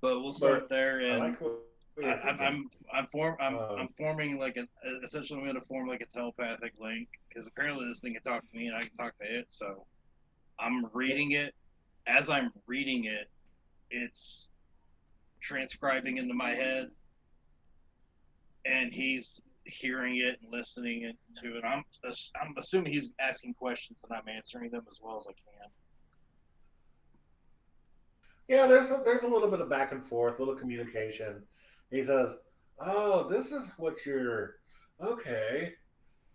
But we'll start there, and I like what you're thinking. I'm forming like essentially I'm going to form like a telepathic link, because apparently this thing can talk to me and I can talk to it. So I'm reading it. As I'm reading it, it's transcribing into my head, and he's hearing it and listening it to it. I'm assuming he's asking questions and I'm answering them as well as I can. Yeah, there's a little bit of back and forth, a little communication. He says, "Oh, this is what you're okay.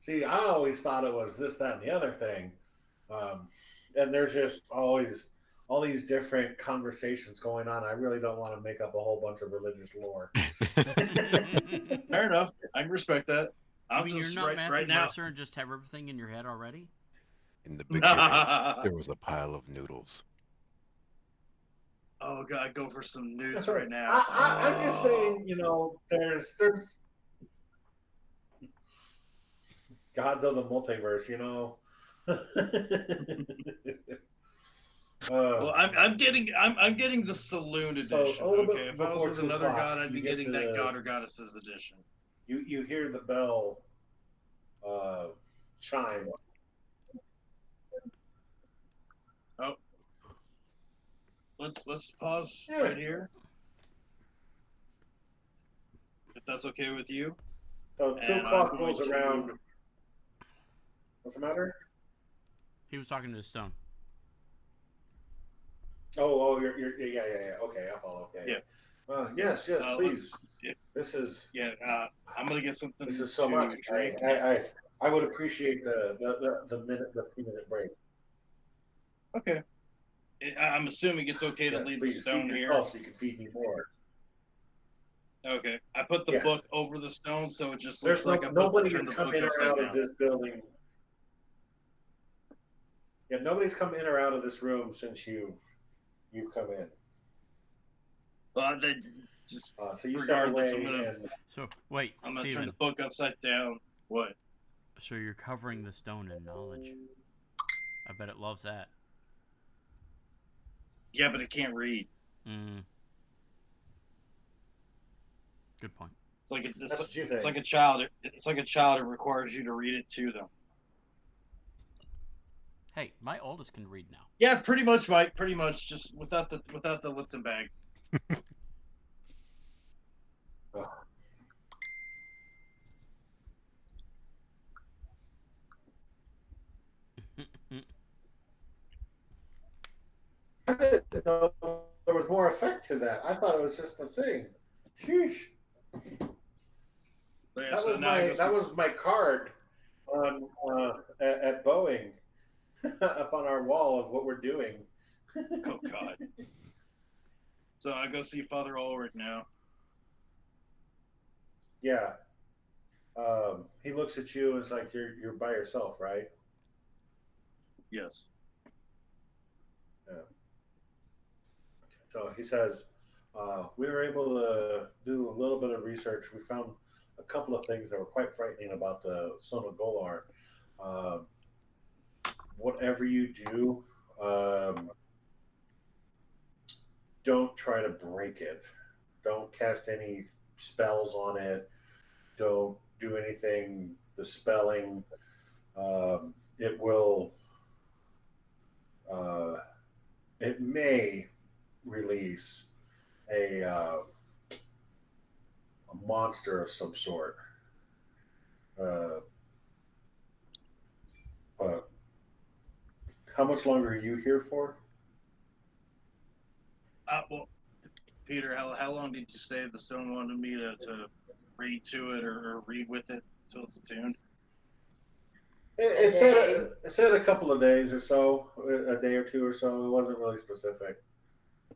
See, I always thought it was this, that, and the other thing." And there's just always all these different conversations going on. I really don't want to make up a whole bunch of religious lore. Fair enough. I can respect that. I mean, you're not Matthew Mercer and just have everything in your head already? In the beginning, there was a pile of noodles. Oh God, go for some nudes right now. I'm just saying, there's gods of the multiverse, Well, I'm getting the saloon edition. Okay, if I was with another god, I'd be getting that god or goddesses edition. You hear the bell chime. Oh, let's pause right here, if that's okay with you. So 2 o'clock rolls around. What's the matter? He was talking to the stone. Oh, you're yeah. Okay, I'll follow. Yeah. Yes, please. This is I'm gonna get something. This is so much. Drink. I would appreciate the 3-minute break. Okay. I'm assuming it's okay to leave the stone here. So you can feed me more. Okay. I put the book over the stone, so it just looks like nobody's come in or out of this building. Yeah, nobody's come in or out of this room since you've come in. Well, just so you step away. So wait, I'm gonna Steven. turn the book upside down. What? So you're covering the stone in knowledge. I bet it loves that. Yeah, but it can't read. Good point. It's like a child. It's like a child. It requires you to read it to them. Hey, my oldest can read now. Yeah, pretty much, Mike. Pretty much, just without the Lipton bag. I didn't know there was more effect to that. I thought it was just a thing. Sheesh. But yeah, That so was now I my go. that was my card on at Boeing up on our wall of what we're doing. Oh God. So I go see Father Ulrich now. Yeah. He looks at you and is like, "You're by yourself, right?" Yes. Yeah. So he says, "We were able to do a little bit of research. We found a couple of things that were quite frightening about the Sona Golar. Um, whatever you do, don't try to break it. Don't cast any spells on it. Don't do anything. The spelling, it will, uh, it may release a monster of some sort. Uh, but how much longer are you here for?" Well, Peter, how long did you say the stone wanted me to read to it or read with it until it's attuned? It said a couple of days or so, a day or two or so. It wasn't really specific.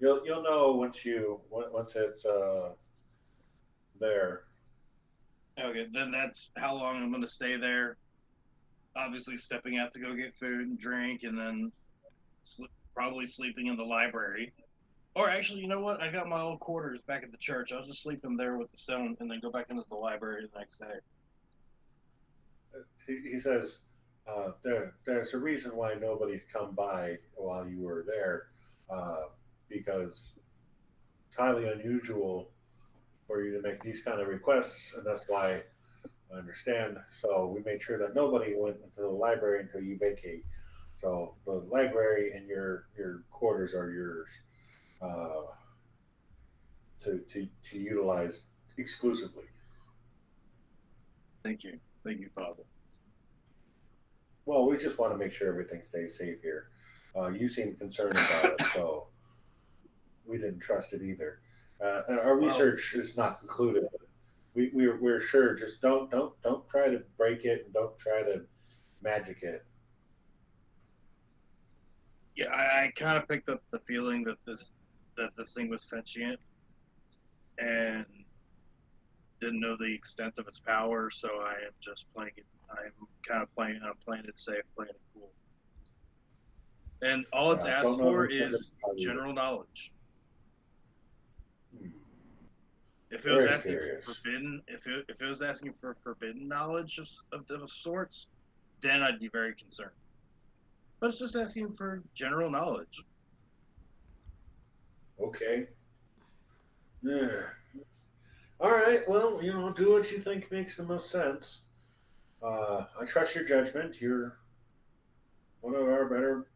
You'll know once it's there. Okay, then that's how long I'm going to stay there. Obviously, stepping out to go get food and drink, and then probably sleeping in the library. Or actually, you know what? I got my old quarters back at the church. I'll just sleep in there with the stone, and then go back into the library the next day. He says there's a reason why nobody's come by while you were there, because it's highly unusual for you to make these kind of requests, and that's why I understand. So we made sure that nobody went into the library until you vacate. So the library and your quarters are yours, uh, to utilize exclusively. Thank you, Father. Well, we just want to make sure everything stays safe here. You seem concerned about it, so we didn't trust it either. And our Well, research is not concluded. We're sure. Just don't try to break it, and don't try to magic it. yeah, I kind of picked up the feeling that this thing was sentient and didn't know the extent of its power, so I am just playing it. I'm kind of playing. I'm playing it safe, playing it cool. And all it's Yeah, don't asked know for who sent it. is general knowledge. Hmm. If it was Very asking curious. for forbidden, if it was asking for forbidden knowledge of sorts, then I'd be very concerned. But it's just asking for general knowledge. Okay. Yeah. All right. Well, do what you think makes the most sense. I trust your judgment. You're one of our better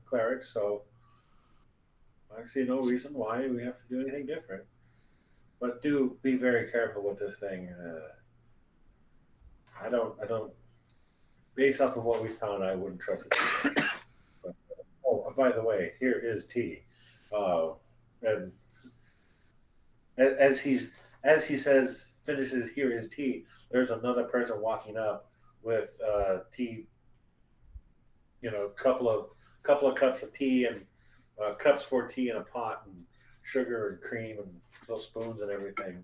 clerics, so I see no reason why we have to do anything different. But do be very careful with this thing. I don't. Based off of what we found, I wouldn't trust it too much. But, oh, by the way, here is tea. Uh, and as he says, finishes, "Here is tea." There's another person walking up with tea. Couple of cups of tea and cups for tea in a pot and sugar and cream and little spoons and everything.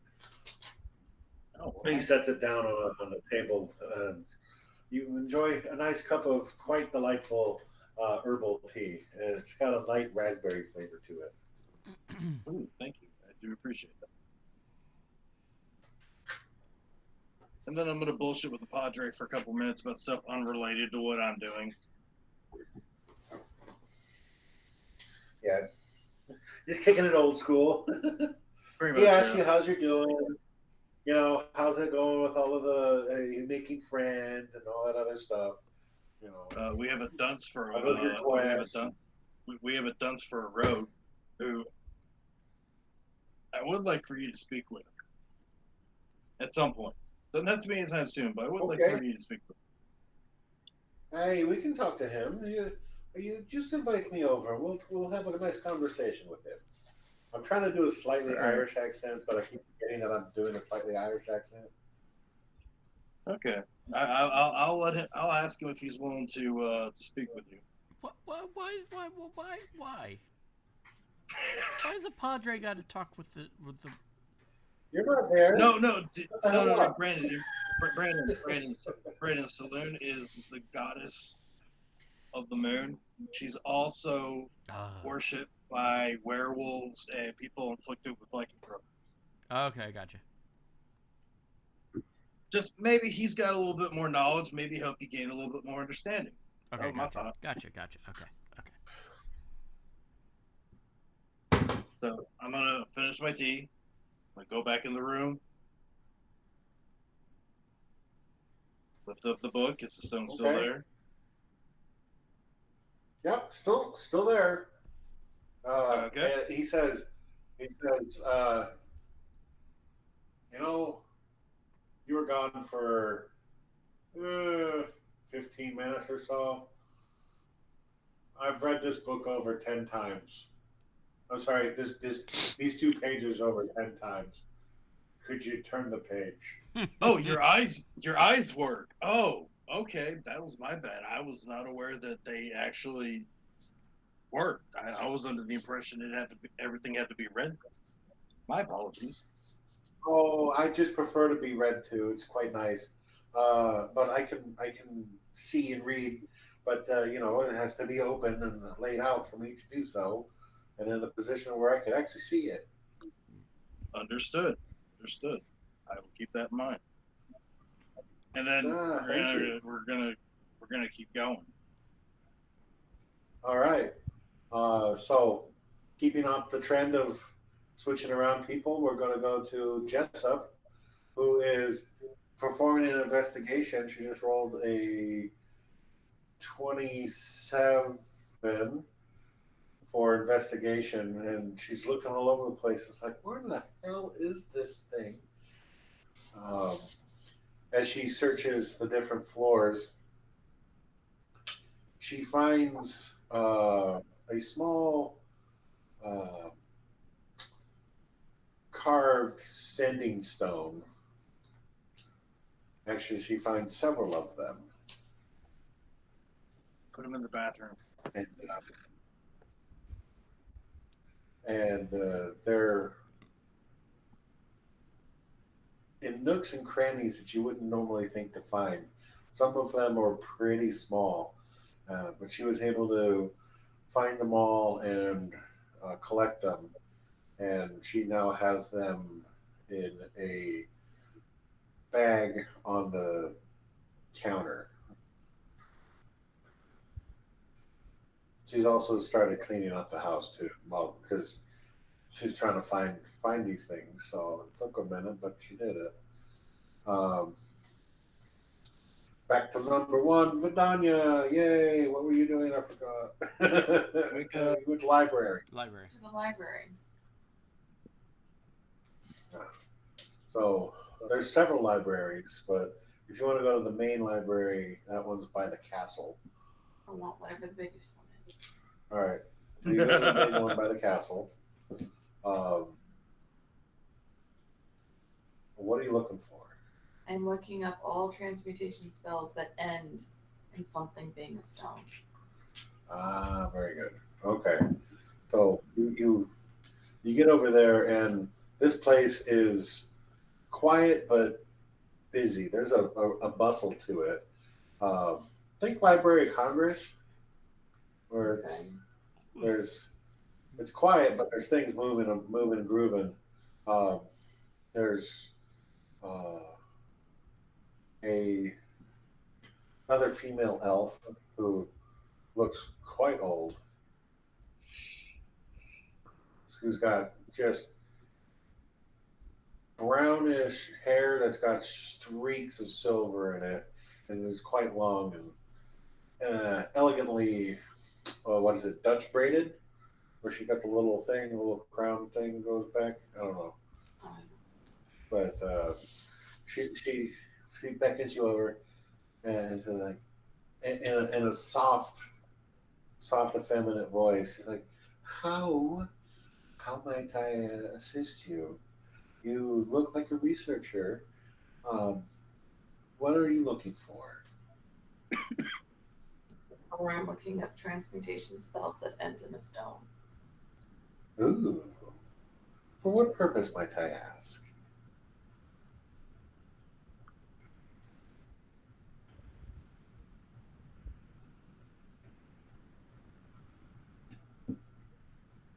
Oh, And he sets it down on the table. And you enjoy a nice cup of quite delightful herbal tea. It's got a light raspberry flavor to it. ooh, thank you. I do appreciate that. And then I'm gonna bullshit with the Padre for a couple minutes about stuff unrelated to what I'm doing. Yeah, just kicking it old school. Pretty He much, asks yeah. you how's you doing. How's it going with all of the you making friends and all that other stuff. You know, We have a dunce for I heard your we have a quest. dunce. We have a dunce for a road who I would like for you to speak with at some point. Doesn't have to be anytime soon, but I would like Okay. for you to speak with. Hey, we can talk to him. You just invite me over. We'll have a nice conversation with him. I'm trying to do a slightly All right. Irish accent, but I keep forgetting that I'm doing a slightly Irish accent. Okay. I'll let him. I'll ask him if he's willing to speak with you. What? Why? Why does a padre got to talk with the? You're not there. No, Shut the hell up. Brandon Saloon is the goddess of the moon. She's also worshipped by werewolves and people inflicted with lycanthropy. Okay, gotcha. Just maybe he's got a little bit more knowledge. Maybe help you gain a little bit more understanding. Okay, That was my gotcha. thought. Gotcha. Okay. So I'm gonna finish my tea. I'm gonna go back in the room. Lift up the book. Is the stone still Okay. there? Yep, still there. Okay. And he says, you know, you were gone for 15 minutes or so. I've read this book over 10 times. I'm sorry, these 2 pages over 10 times. Could you turn the page? Oh, your eyes work. Oh, okay. That was my bad. I was not aware that they actually worked. I was under the impression everything had to be read. My apologies. Oh, I just prefer to be read to. It's quite nice. But I can see and read, but it has to be open and laid out for me to do so, and in a position where I could actually see it. Understood. Understood. I will keep that in mind. And then Thank you. we're gonna keep going. All right. So, keeping up the trend of switching around people, we're going to go to Jessup, who is performing an investigation. She just rolled a 27 for investigation, and she's looking all over the place. It's like, where the hell is this thing? Um, as she searches the different floors, she finds a small uh, carved sending stone. Actually, she finds several of them. Put them in the bathroom. And, they're in nooks and crannies that you wouldn't normally think to find. Some of them are pretty small, but she was able to find them all and collect them. And she now has them in a bag on the counter. She's also started cleaning up the house too, well, because she's trying to find these things. So it took a minute, but she did it. Um, Back to number one, Vidania. Yay! What were you doing? I forgot. We got Which library? Library. To the library. So there's several libraries, but if you want to go to the main library, that one's by the castle. I want whatever the biggest one is. All right. So you go to the main one by the castle. What are you looking for? I'm looking up all transmutation spells that end in something being a stone. Ah, very good. Okay. So you get over there, and this place is quiet but busy. There's a bustle to it. Think Library of Congress, where it's quiet, but there's things moving and grooving. There's uh, a another female elf who looks quite old. Who's got just brownish hair that's got streaks of silver in it, and is quite long, and elegantly, what is it, Dutch braided, where she got the little thing, the little crown thing goes back. I don't know, but she she beckons you over and like in a soft, effeminate voice. She's like, "How might I assist you? You look like a researcher. Um, what are you looking for?" Or I'm looking up transmutation spells that end in a stone. Ooh, for what purpose might I ask?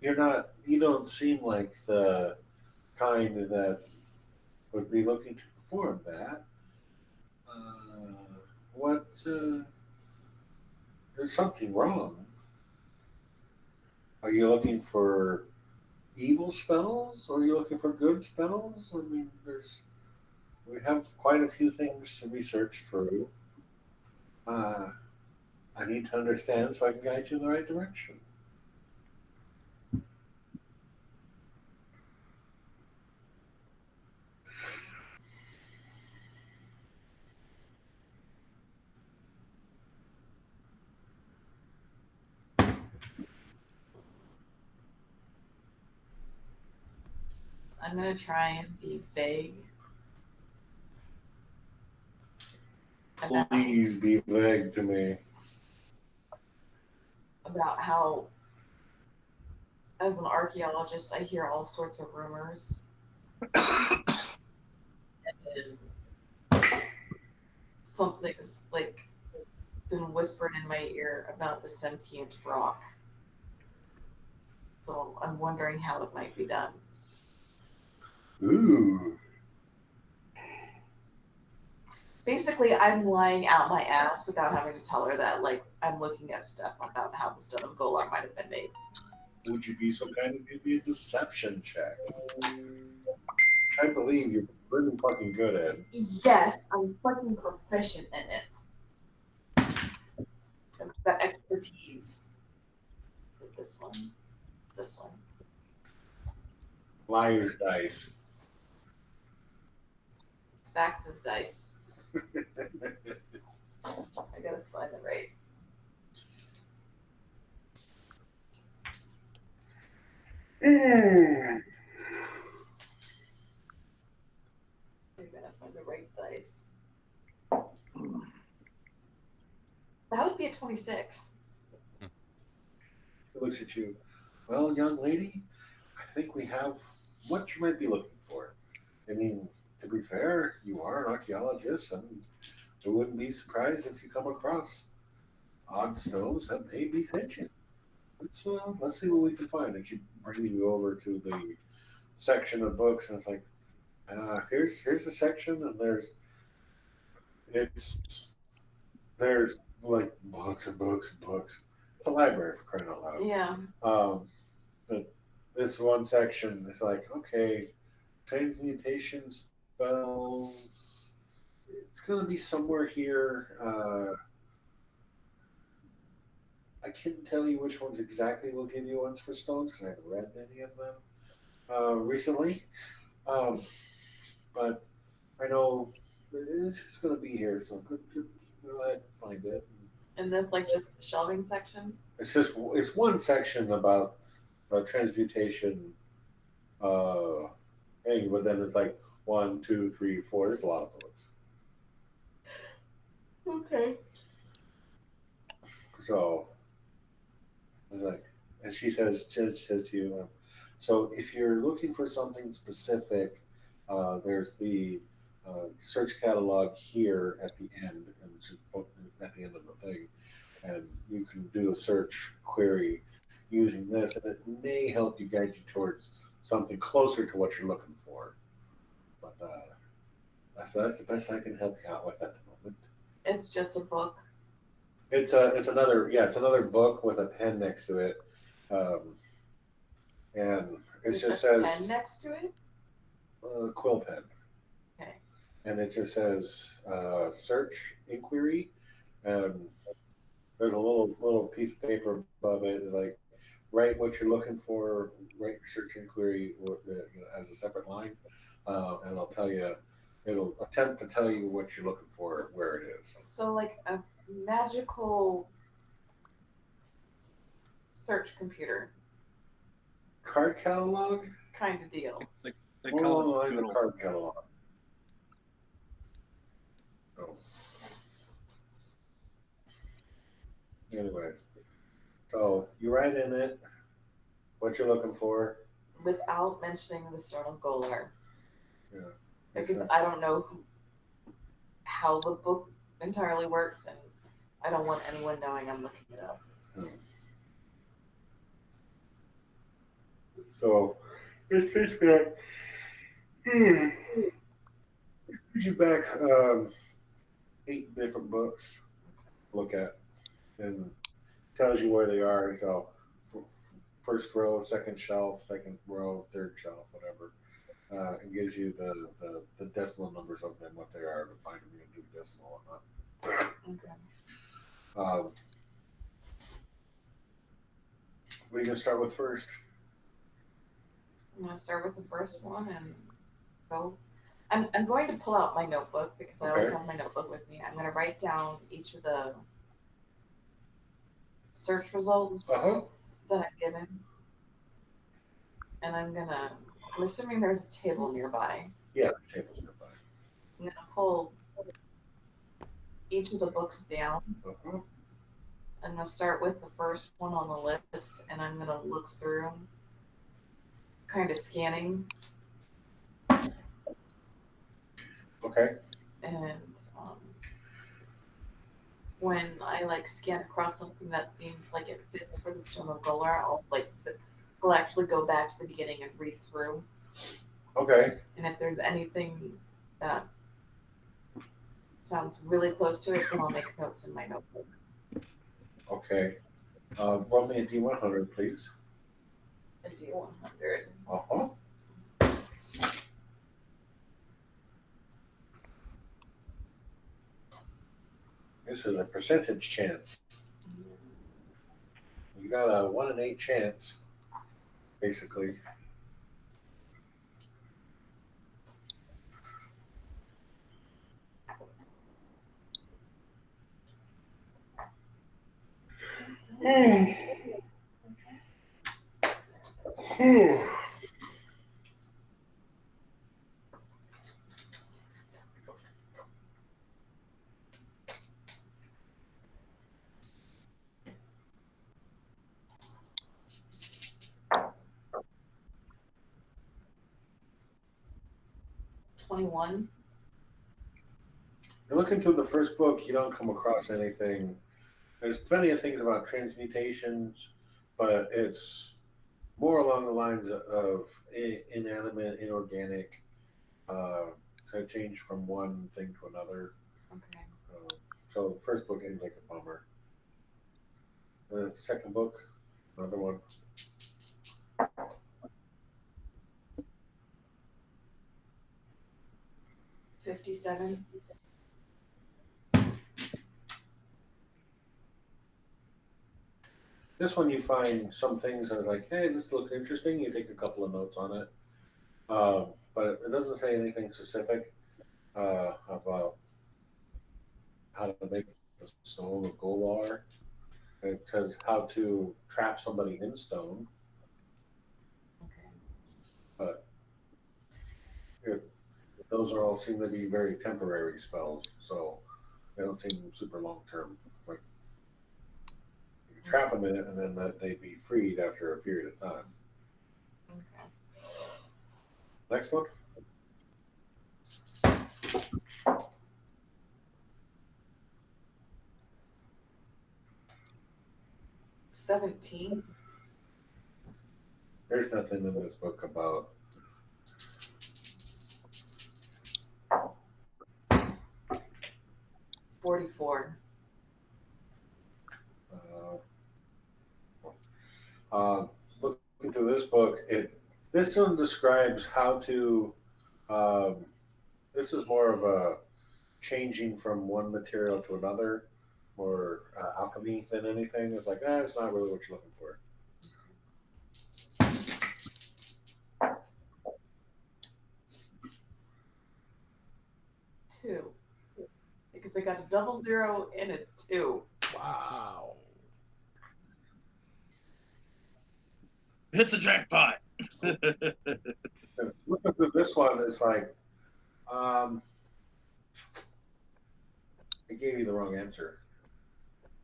You don't seem like the kind that would be looking to perform that. Uh, what? There's something wrong. Are you looking for evil spells, or are you looking for good spells? I mean, we have quite a few things to research through. Uh, I need to understand so I can guide you in the right direction. I'm gonna try and be vague Please be vague to me. about how, as an archaeologist, I hear all sorts of rumors. And something's like been whispered in my ear about the sentient rock. So I'm wondering how it might be done. Ooh. Basically, I'm lying out my ass without having to tell her that, like, I'm looking at stuff about how the Stone of Golar might have been made. Would you be so kind to give me a deception check? Which I believe you're pretty fucking good at. Yes, I'm fucking proficient in it. I've got expertise. Is it this one? This one. Liar's dice. It's Fax's dice. I gotta find the right. I gotta find the right dice. That would be a 26. He looks at you. Well, young lady, I think we have what you might be looking for. I mean, to be fair, you are an archaeologist, and I wouldn't be surprised if you come across odd stones that may be sentient. Let's see what we can find. And she brings you over to the section of books, and it's like, here's a section, and it's there's like books and books and books. It's a library for crying out loud. Yeah. But this one section is like, okay, transmutation spells. It's going to be somewhere here. I can't tell you which ones exactly will give you ones for stones because I haven't read any of them recently. Um, but I know it's going to be here, so go ahead and find it. And this, like, just shelving section? It's one section about transmutation thing, but then it's like one, two, three, four. There's a lot of books. Okay. So, it's like, and she says to you, so if you're looking for something specific, there's the search catalog here at the end, and just at the end of the thing, and you can do a search query using this, and it may help you guide you towards something closer to what you're looking for. But that's the best I can help you out with at the moment. It's just a book. It's another book with a pen next to it, and it just says pen next to it. Quill pen. Okay. And it just says search inquiry, and there's a little piece of paper above it. It's like write what you're looking for, write your search inquiry as a separate line, and it'll tell you. It'll attempt to tell you what you're looking for, where it is. So like a magical search computer Card catalog? kind of deal. They More call along the it lines of Doodle. card catalog. So, anyways, so you write in it what you're looking for. Without mentioning the Stone of Golar. Yeah. Because I don't know how the book entirely works, and I don't want anyone knowing I'm looking it up. So, this takes back. Gives you back 8 different books to look at, and tells you where they are. So, first row, second shelf, second row, third shelf, whatever. It gives you the decimal numbers of them, what they are, to find them. You can do decimal or not. Okay. What are you gonna start with first? I'm going to start with the first one and go. I'm going to pull out my notebook because I always Okay. have my notebook with me. I'm going to write down each of the search results Uh-huh. that I'm given. And I'm assuming there's a table nearby. Yeah, the table's nearby. I'm going to pull each of the books down. Uh-huh. I'm going to start with the first one on the list, and I'm going to look through, kind of scanning. Okay. And when I scan across something that seems like it fits for the Stone of Golar, I'll actually go back to the beginning and read through. Okay. And if there's anything that sounds really close to it, then I'll make notes in my notebook. Okay. Roll me a D100, please. A D100. Uh-huh. This is a percentage chance. You got a 1 in 8 chance, basically. Whew. 21. You're looking through the first book, you don't come across anything. There's plenty of things about transmutations, but it's more along the lines of inanimate, inorganic, to change from one thing to another. Okay. So the first book ends like a bummer. The second book, another one. 57. This one you find some things that are like, hey, this looks interesting. You take a couple of notes on it, but it doesn't say anything specific about how to make the stone of Golar. It says how to trap somebody in stone, Okay. but those are all seem to be very temporary spells, so they don't seem super long term. Like you can trap them in it, and then they'd be freed after a period of time. Okay. Next one. $17. There's nothing in this book about. $44. Looking through this book, this one describes how to. This is more of a changing from one material to another. more alchemy than anything. It's like, it's not really what you're looking for. Two. Because I got a 00 and a 2. Wow. Hit the jackpot. Looking through this one, it's like, um, it gave you the wrong answer.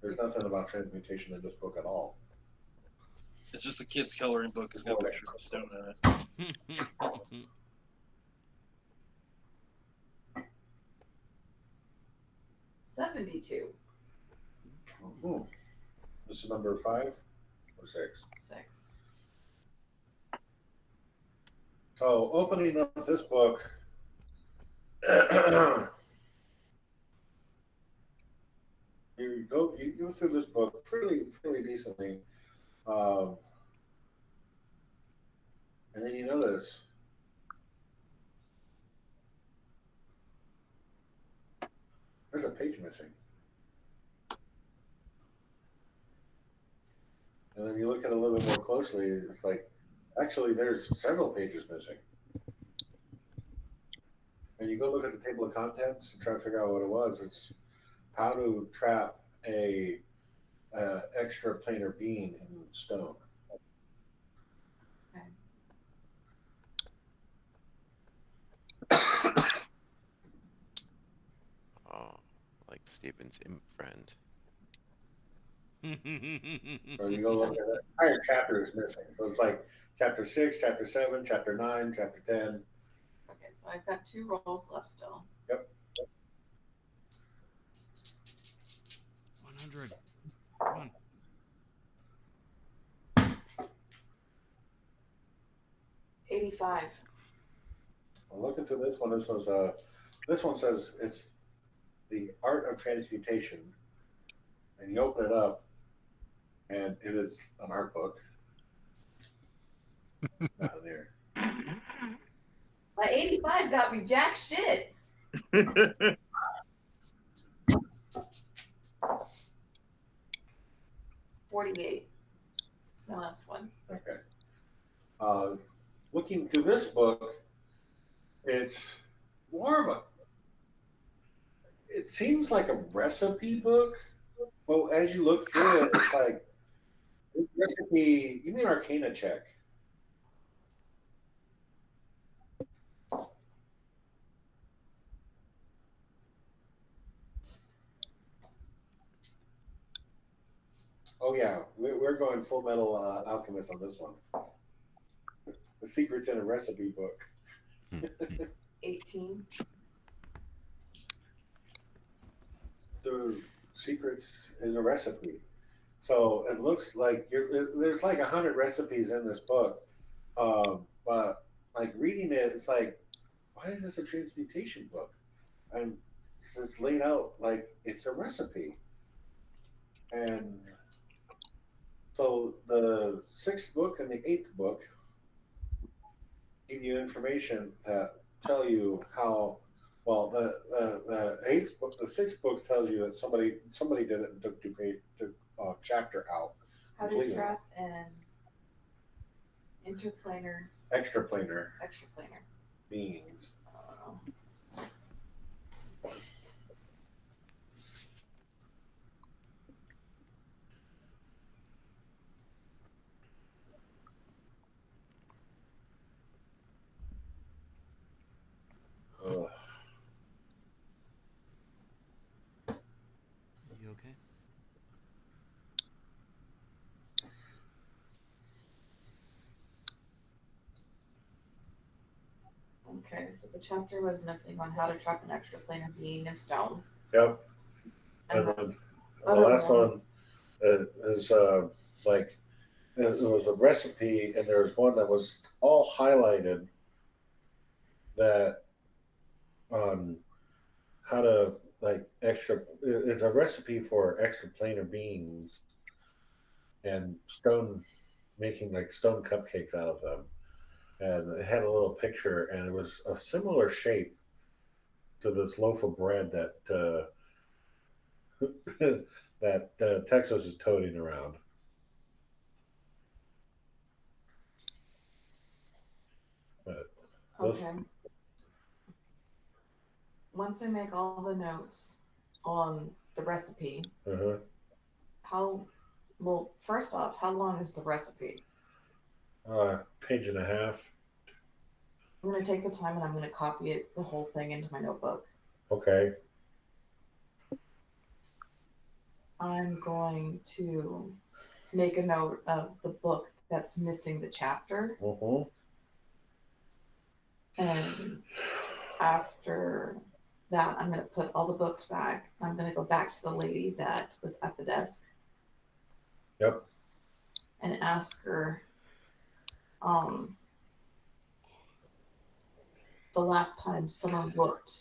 There's nothing about transmutation in this book at all. It's just a kid's coloring book. It's got pictures of stone in it. 72. Mm-hmm. This is number 5 or 6. 6. So opening up this book, you go through this book fairly decently, and then you notice there's a page missing, and then you look at it a little bit more closely. It's like actually there's several pages missing, and you go look at the table of contents and try to figure out what it was. It's how to trap a extra planar being in stone. Okay. Oh, like Steven's imp friend. So you go look at it. Entire chapter is missing. So it's like chapter 6, chapter 7, chapter 9, chapter 10. Okay, so I've got 2 rolls left still. Yep. 100. Come on. 85. I'm looking through this one. This one says it's the art of transmutation, and you open it up, and it is an art book. Not there. My 85 got me jack shit. 48. It's my last one. Okay. Looking through this book, it's more of a. It seems like a recipe book, but as you look through it, it's like this recipe. You mean Arcana check? Oh yeah, we're going Full Metal Alchemist on this one. The secret's in a recipe book. 18. The secrets is a recipe. So it looks like there's like 100 recipes in this book, but like reading it, it's like, why is this a transmutation book? And it's laid out like it's a recipe. And so the 6th book and the 8th book give you information that tell you how. Well, the 8th book, the 6th book tells you that somebody did it and took chapter out. How to trap an interplanar. Extraplanar beings. You okay? Okay, so the chapter was missing on how to trap an extraplanar being in stone. Yep. And And this the other last one is like it was a recipe, and there was one that was all highlighted that on how to like extra. It's a recipe for extraplanar beings and stone, making like stone cupcakes out of them. And it had a little picture, and it was a similar shape to this loaf of bread that that Texas is toting around. But those, Okay. Once I make all the notes on the recipe, uh-huh. how well, first off, how long is the recipe? Page and a half. I'm gonna take the time and I'm gonna copy it the whole thing into my notebook. Okay. I'm going to make a note of the book that's missing the chapter. Uh-huh. And after that, I'm going to put all the books back. I'm going to go back to the lady that was at the desk Yep. and ask her um, the last time someone looked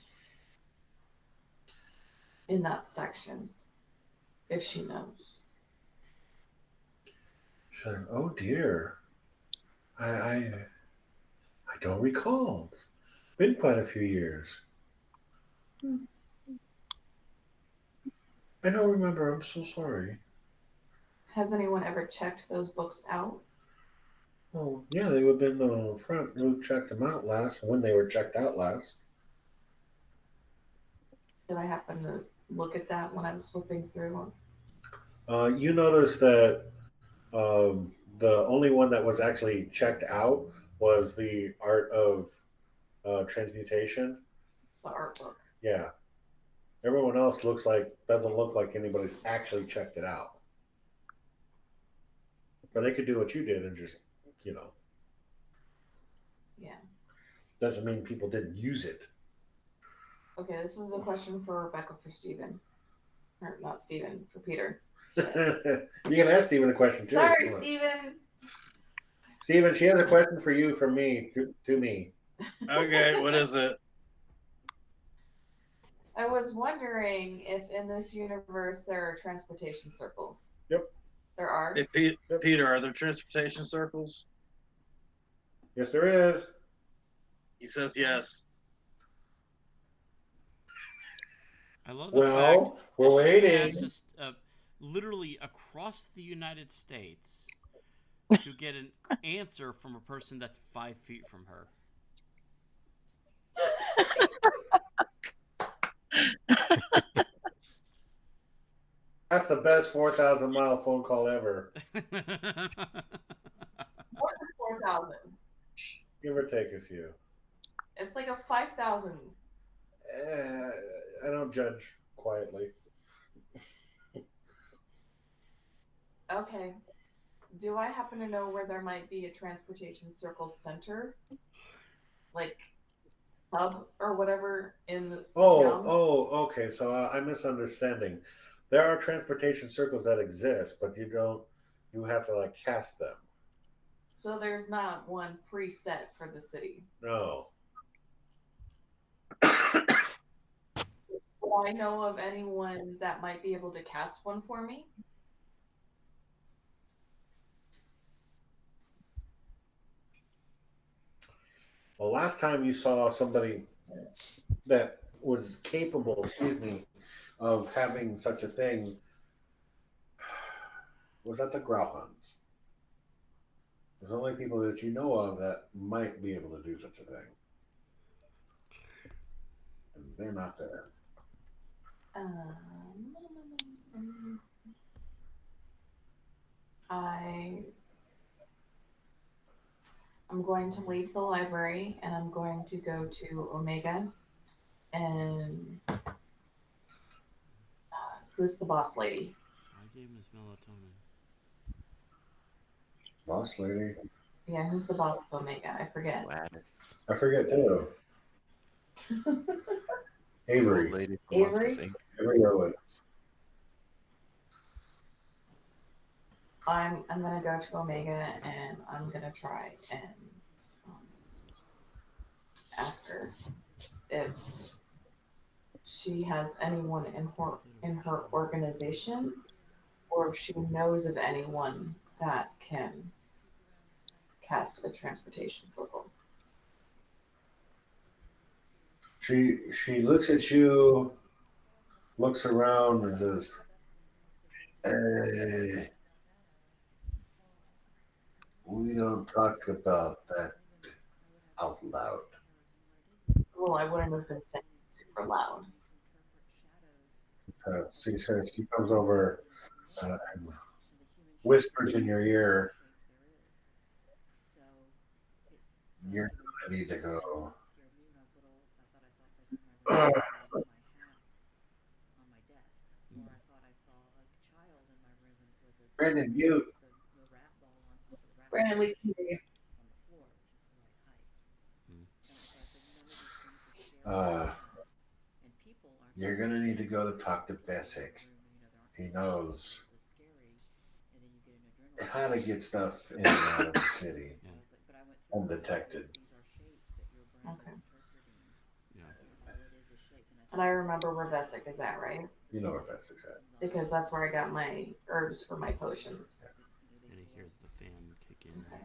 in that section, if she knows. She's like, oh dear. I don't recall. It's been quite a few years. I don't remember. I'm so sorry. Has anyone ever checked those books out? Oh, yeah, they would have been on the front who checked them out last, when they were checked out last. Did I happen to look at that when I was flipping through? You notice that the only one that was actually checked out was the art of transmutation. The art book. Yeah. Everyone else doesn't look like anybody's actually checked it out. But they could do what you did and just, you know, Yeah. doesn't mean people didn't use it. Okay, this is a question for Rebecca for Stephen. Or not Stephen, for Peter. You can ask Steven a question too. Sorry, Stephen. Steven, she has a question for you from me to me. Okay, what is it? I was wondering if in this universe there are transportation circles. Yep. There are? Hey, Peter, are there transportation circles? Yes, there is. He says yes. I love the Well, fact we're that she has waiting. just literally across the United States to get an answer from a person that's 5 feet from her. That's the best 4,000-mile phone call ever. More than 4,000. Give or take a few. It's like a 5,000. I don't judge quietly. Okay. Do I happen to know where there might be a transportation circle center? Like hub or whatever in the town? Okay. So I'm misunderstanding. There are transportation circles that exist, but you have to like cast them. So there's not one preset for the city. No. Do I know of anyone that might be able to cast one for me? Well, last time you saw somebody that was capable, excuse me, of having such a thing was at the Grauhans. There's only people that you know of that might be able to do such a thing. And they're not there. I'm going to leave the library and I'm going to go to Omega and who's the boss lady? My name is melatonin. Boss lady? Yeah, who's the boss of Omega? I forget. Gladys. I forget too. Avery. Old lady from Avery? Monsters Inc. Avery Owens. I'm gonna go to Omega and I'm gonna try and ask her if she has anyone in her organization or if she knows of anyone that can cast a transportation circle. She looks at you looks around and says, "Hey, we don't talk about that out loud." Well, I wouldn't have been saying super loud. So she says she comes over and whispers in your ear, "You're gonna need to go." Brandon, you. Brandon, we can hear you. Uh, you're gonna need to go to talk to Bessic. He knows how to get stuff in and out of the city undetected. Okay. Yeah. And I remember where Vesic is at, right? You know where Bessic's at. Because that's where I got my herbs for my potions. And he hears the fan kick in. Okay.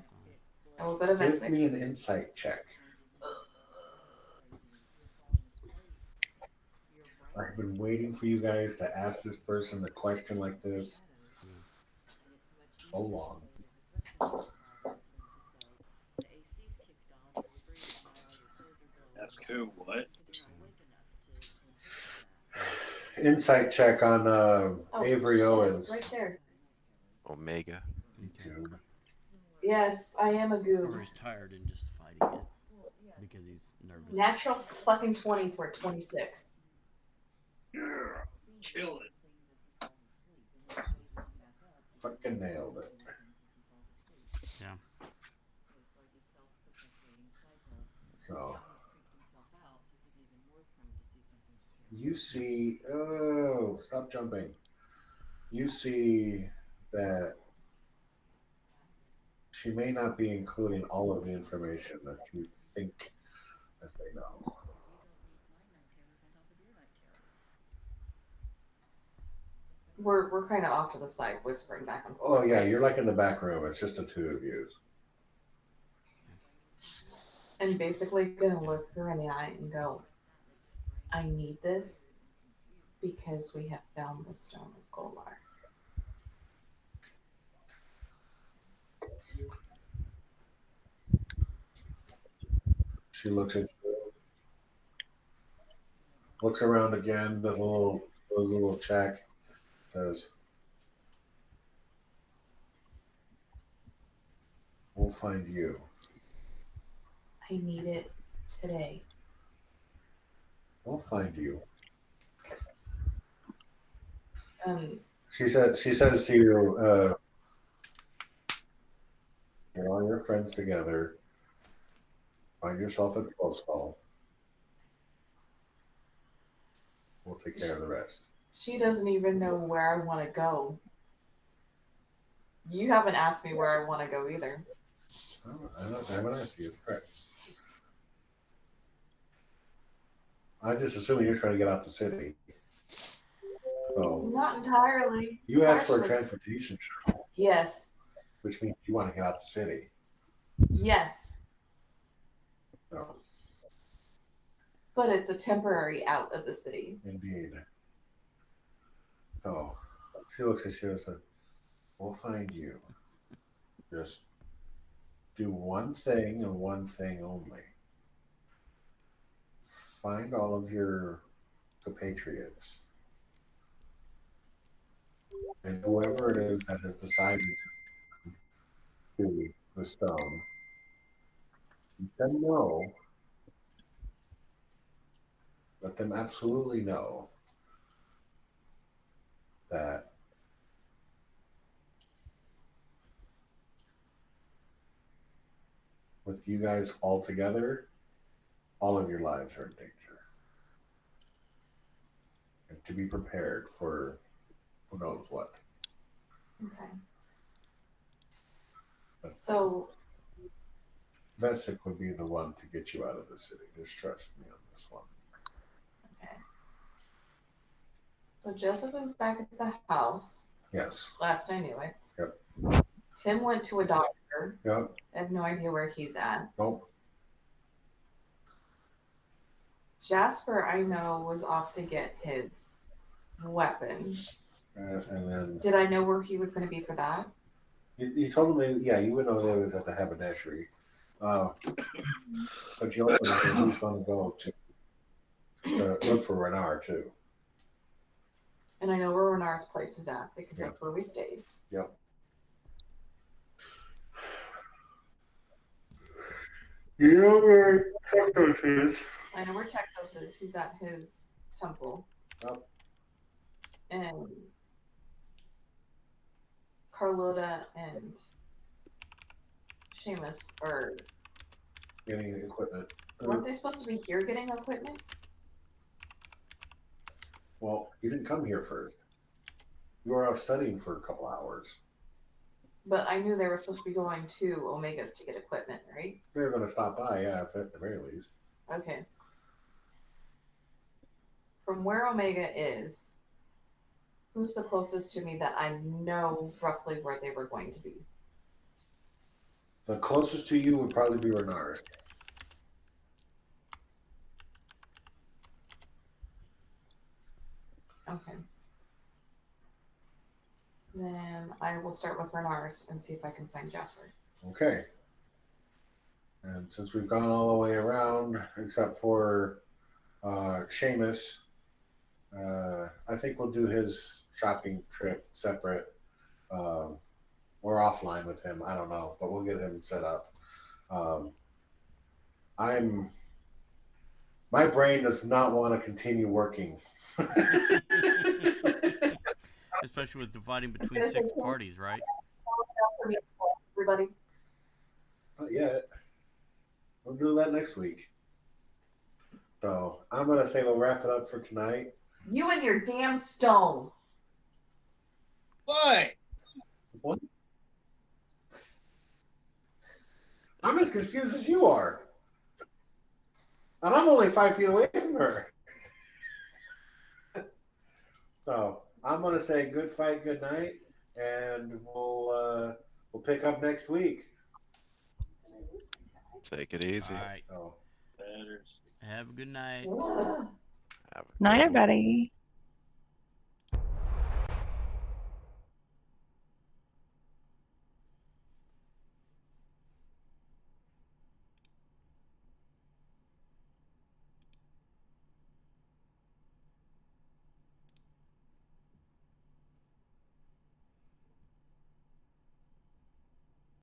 So. A little bit of Give Vesic. me an insight check. I've been waiting for you guys to ask this person a question like this so long. Ask who? What? Insight check on Avery shit, Owens. right there. Omega. Goob. Yes, I am a Or goob. he's tired and just fighting it because he's nervous. Natural fucking 20 for 26. Yeah, kill it. Fucking nailed it. Yeah. So you see, oh, stop jumping. You see that she may not be including all of the information that you think that they know. We're kind of off to the side, whispering back and Oh forth. yeah, you're like in the back room. It's just the two of you. And basically gonna look her in the eye and go, I need this because we have found the stone of Golar. She looks at you, looks around again, does a little check, says, "We'll find you." I need it today. We'll find you. She says to you, get all your friends together, find yourself a close call. We'll take care of the rest. She doesn't even know where I want to go. You haven't asked me where I want to go either. I haven't asked you. It's correct. I just assuming you're trying to get out the city. So Not entirely. you asked for a Actually, transportation shuttle, yes. which means you want to get out the city. Yes. So, But it's a temporary out of the city. indeed. So she looks at you and says, "We'll find you. Just do one thing and one thing only. Find all of your compatriots. And whoever it is that has decided to the stone, let them know, let them absolutely know that with you guys all together, all of your lives are in danger. And to be prepared for who knows what." Okay. But So, Vesic would be the one to get you out of the city. Just trust me on this one. okay. So Jessica's back at the house. Yes. Last I knew it. Yep. Tim went to a doctor. Yep. I have no idea where he's at. Nope. Jasper, I know, was off to get his weapon. And then Did I know where he was going to be for that? you told me, yeah, you would know that it was at the haberdashery. But you also know that he's going to go to look for Renard too. And I know where Renard's place is at because Yep. that's where we stayed. Yep. You know where Texas is. I know where Texos is. He's at his temple. Yep. And Carlota and Seamus are. Getting equipment. Weren't they supposed to be here getting equipment? Well, you didn't come here first. You were out studying for a couple hours. But I knew they were supposed to be going to Omega's to get equipment, right? They were going to stop by, yeah, at the very least. Okay. From where Omega is, who's the closest to me that I know roughly where they were going to be? The closest to you would probably be Renard's. Okay. Then I will start with Renard's and see if I can find Jasper. Okay. And since we've gone all the way around, except for Seamus, I think we'll do his shopping trip separate or offline with him. I don't know, but we'll get him set up. My brain does not want to continue working. Especially with dividing between 6 parties, right? Everybody. Not yet. We'll do that next week. So I'm going to say we'll wrap it up for tonight. You and your damn stone. Why? What? I'm as confused as you are. And I'm only 5 feet away from her. So I'm going to say good fight, good night, and we'll pick up next week. Take it easy. All right. So. Have a good night. Have a Night, good one. everybody.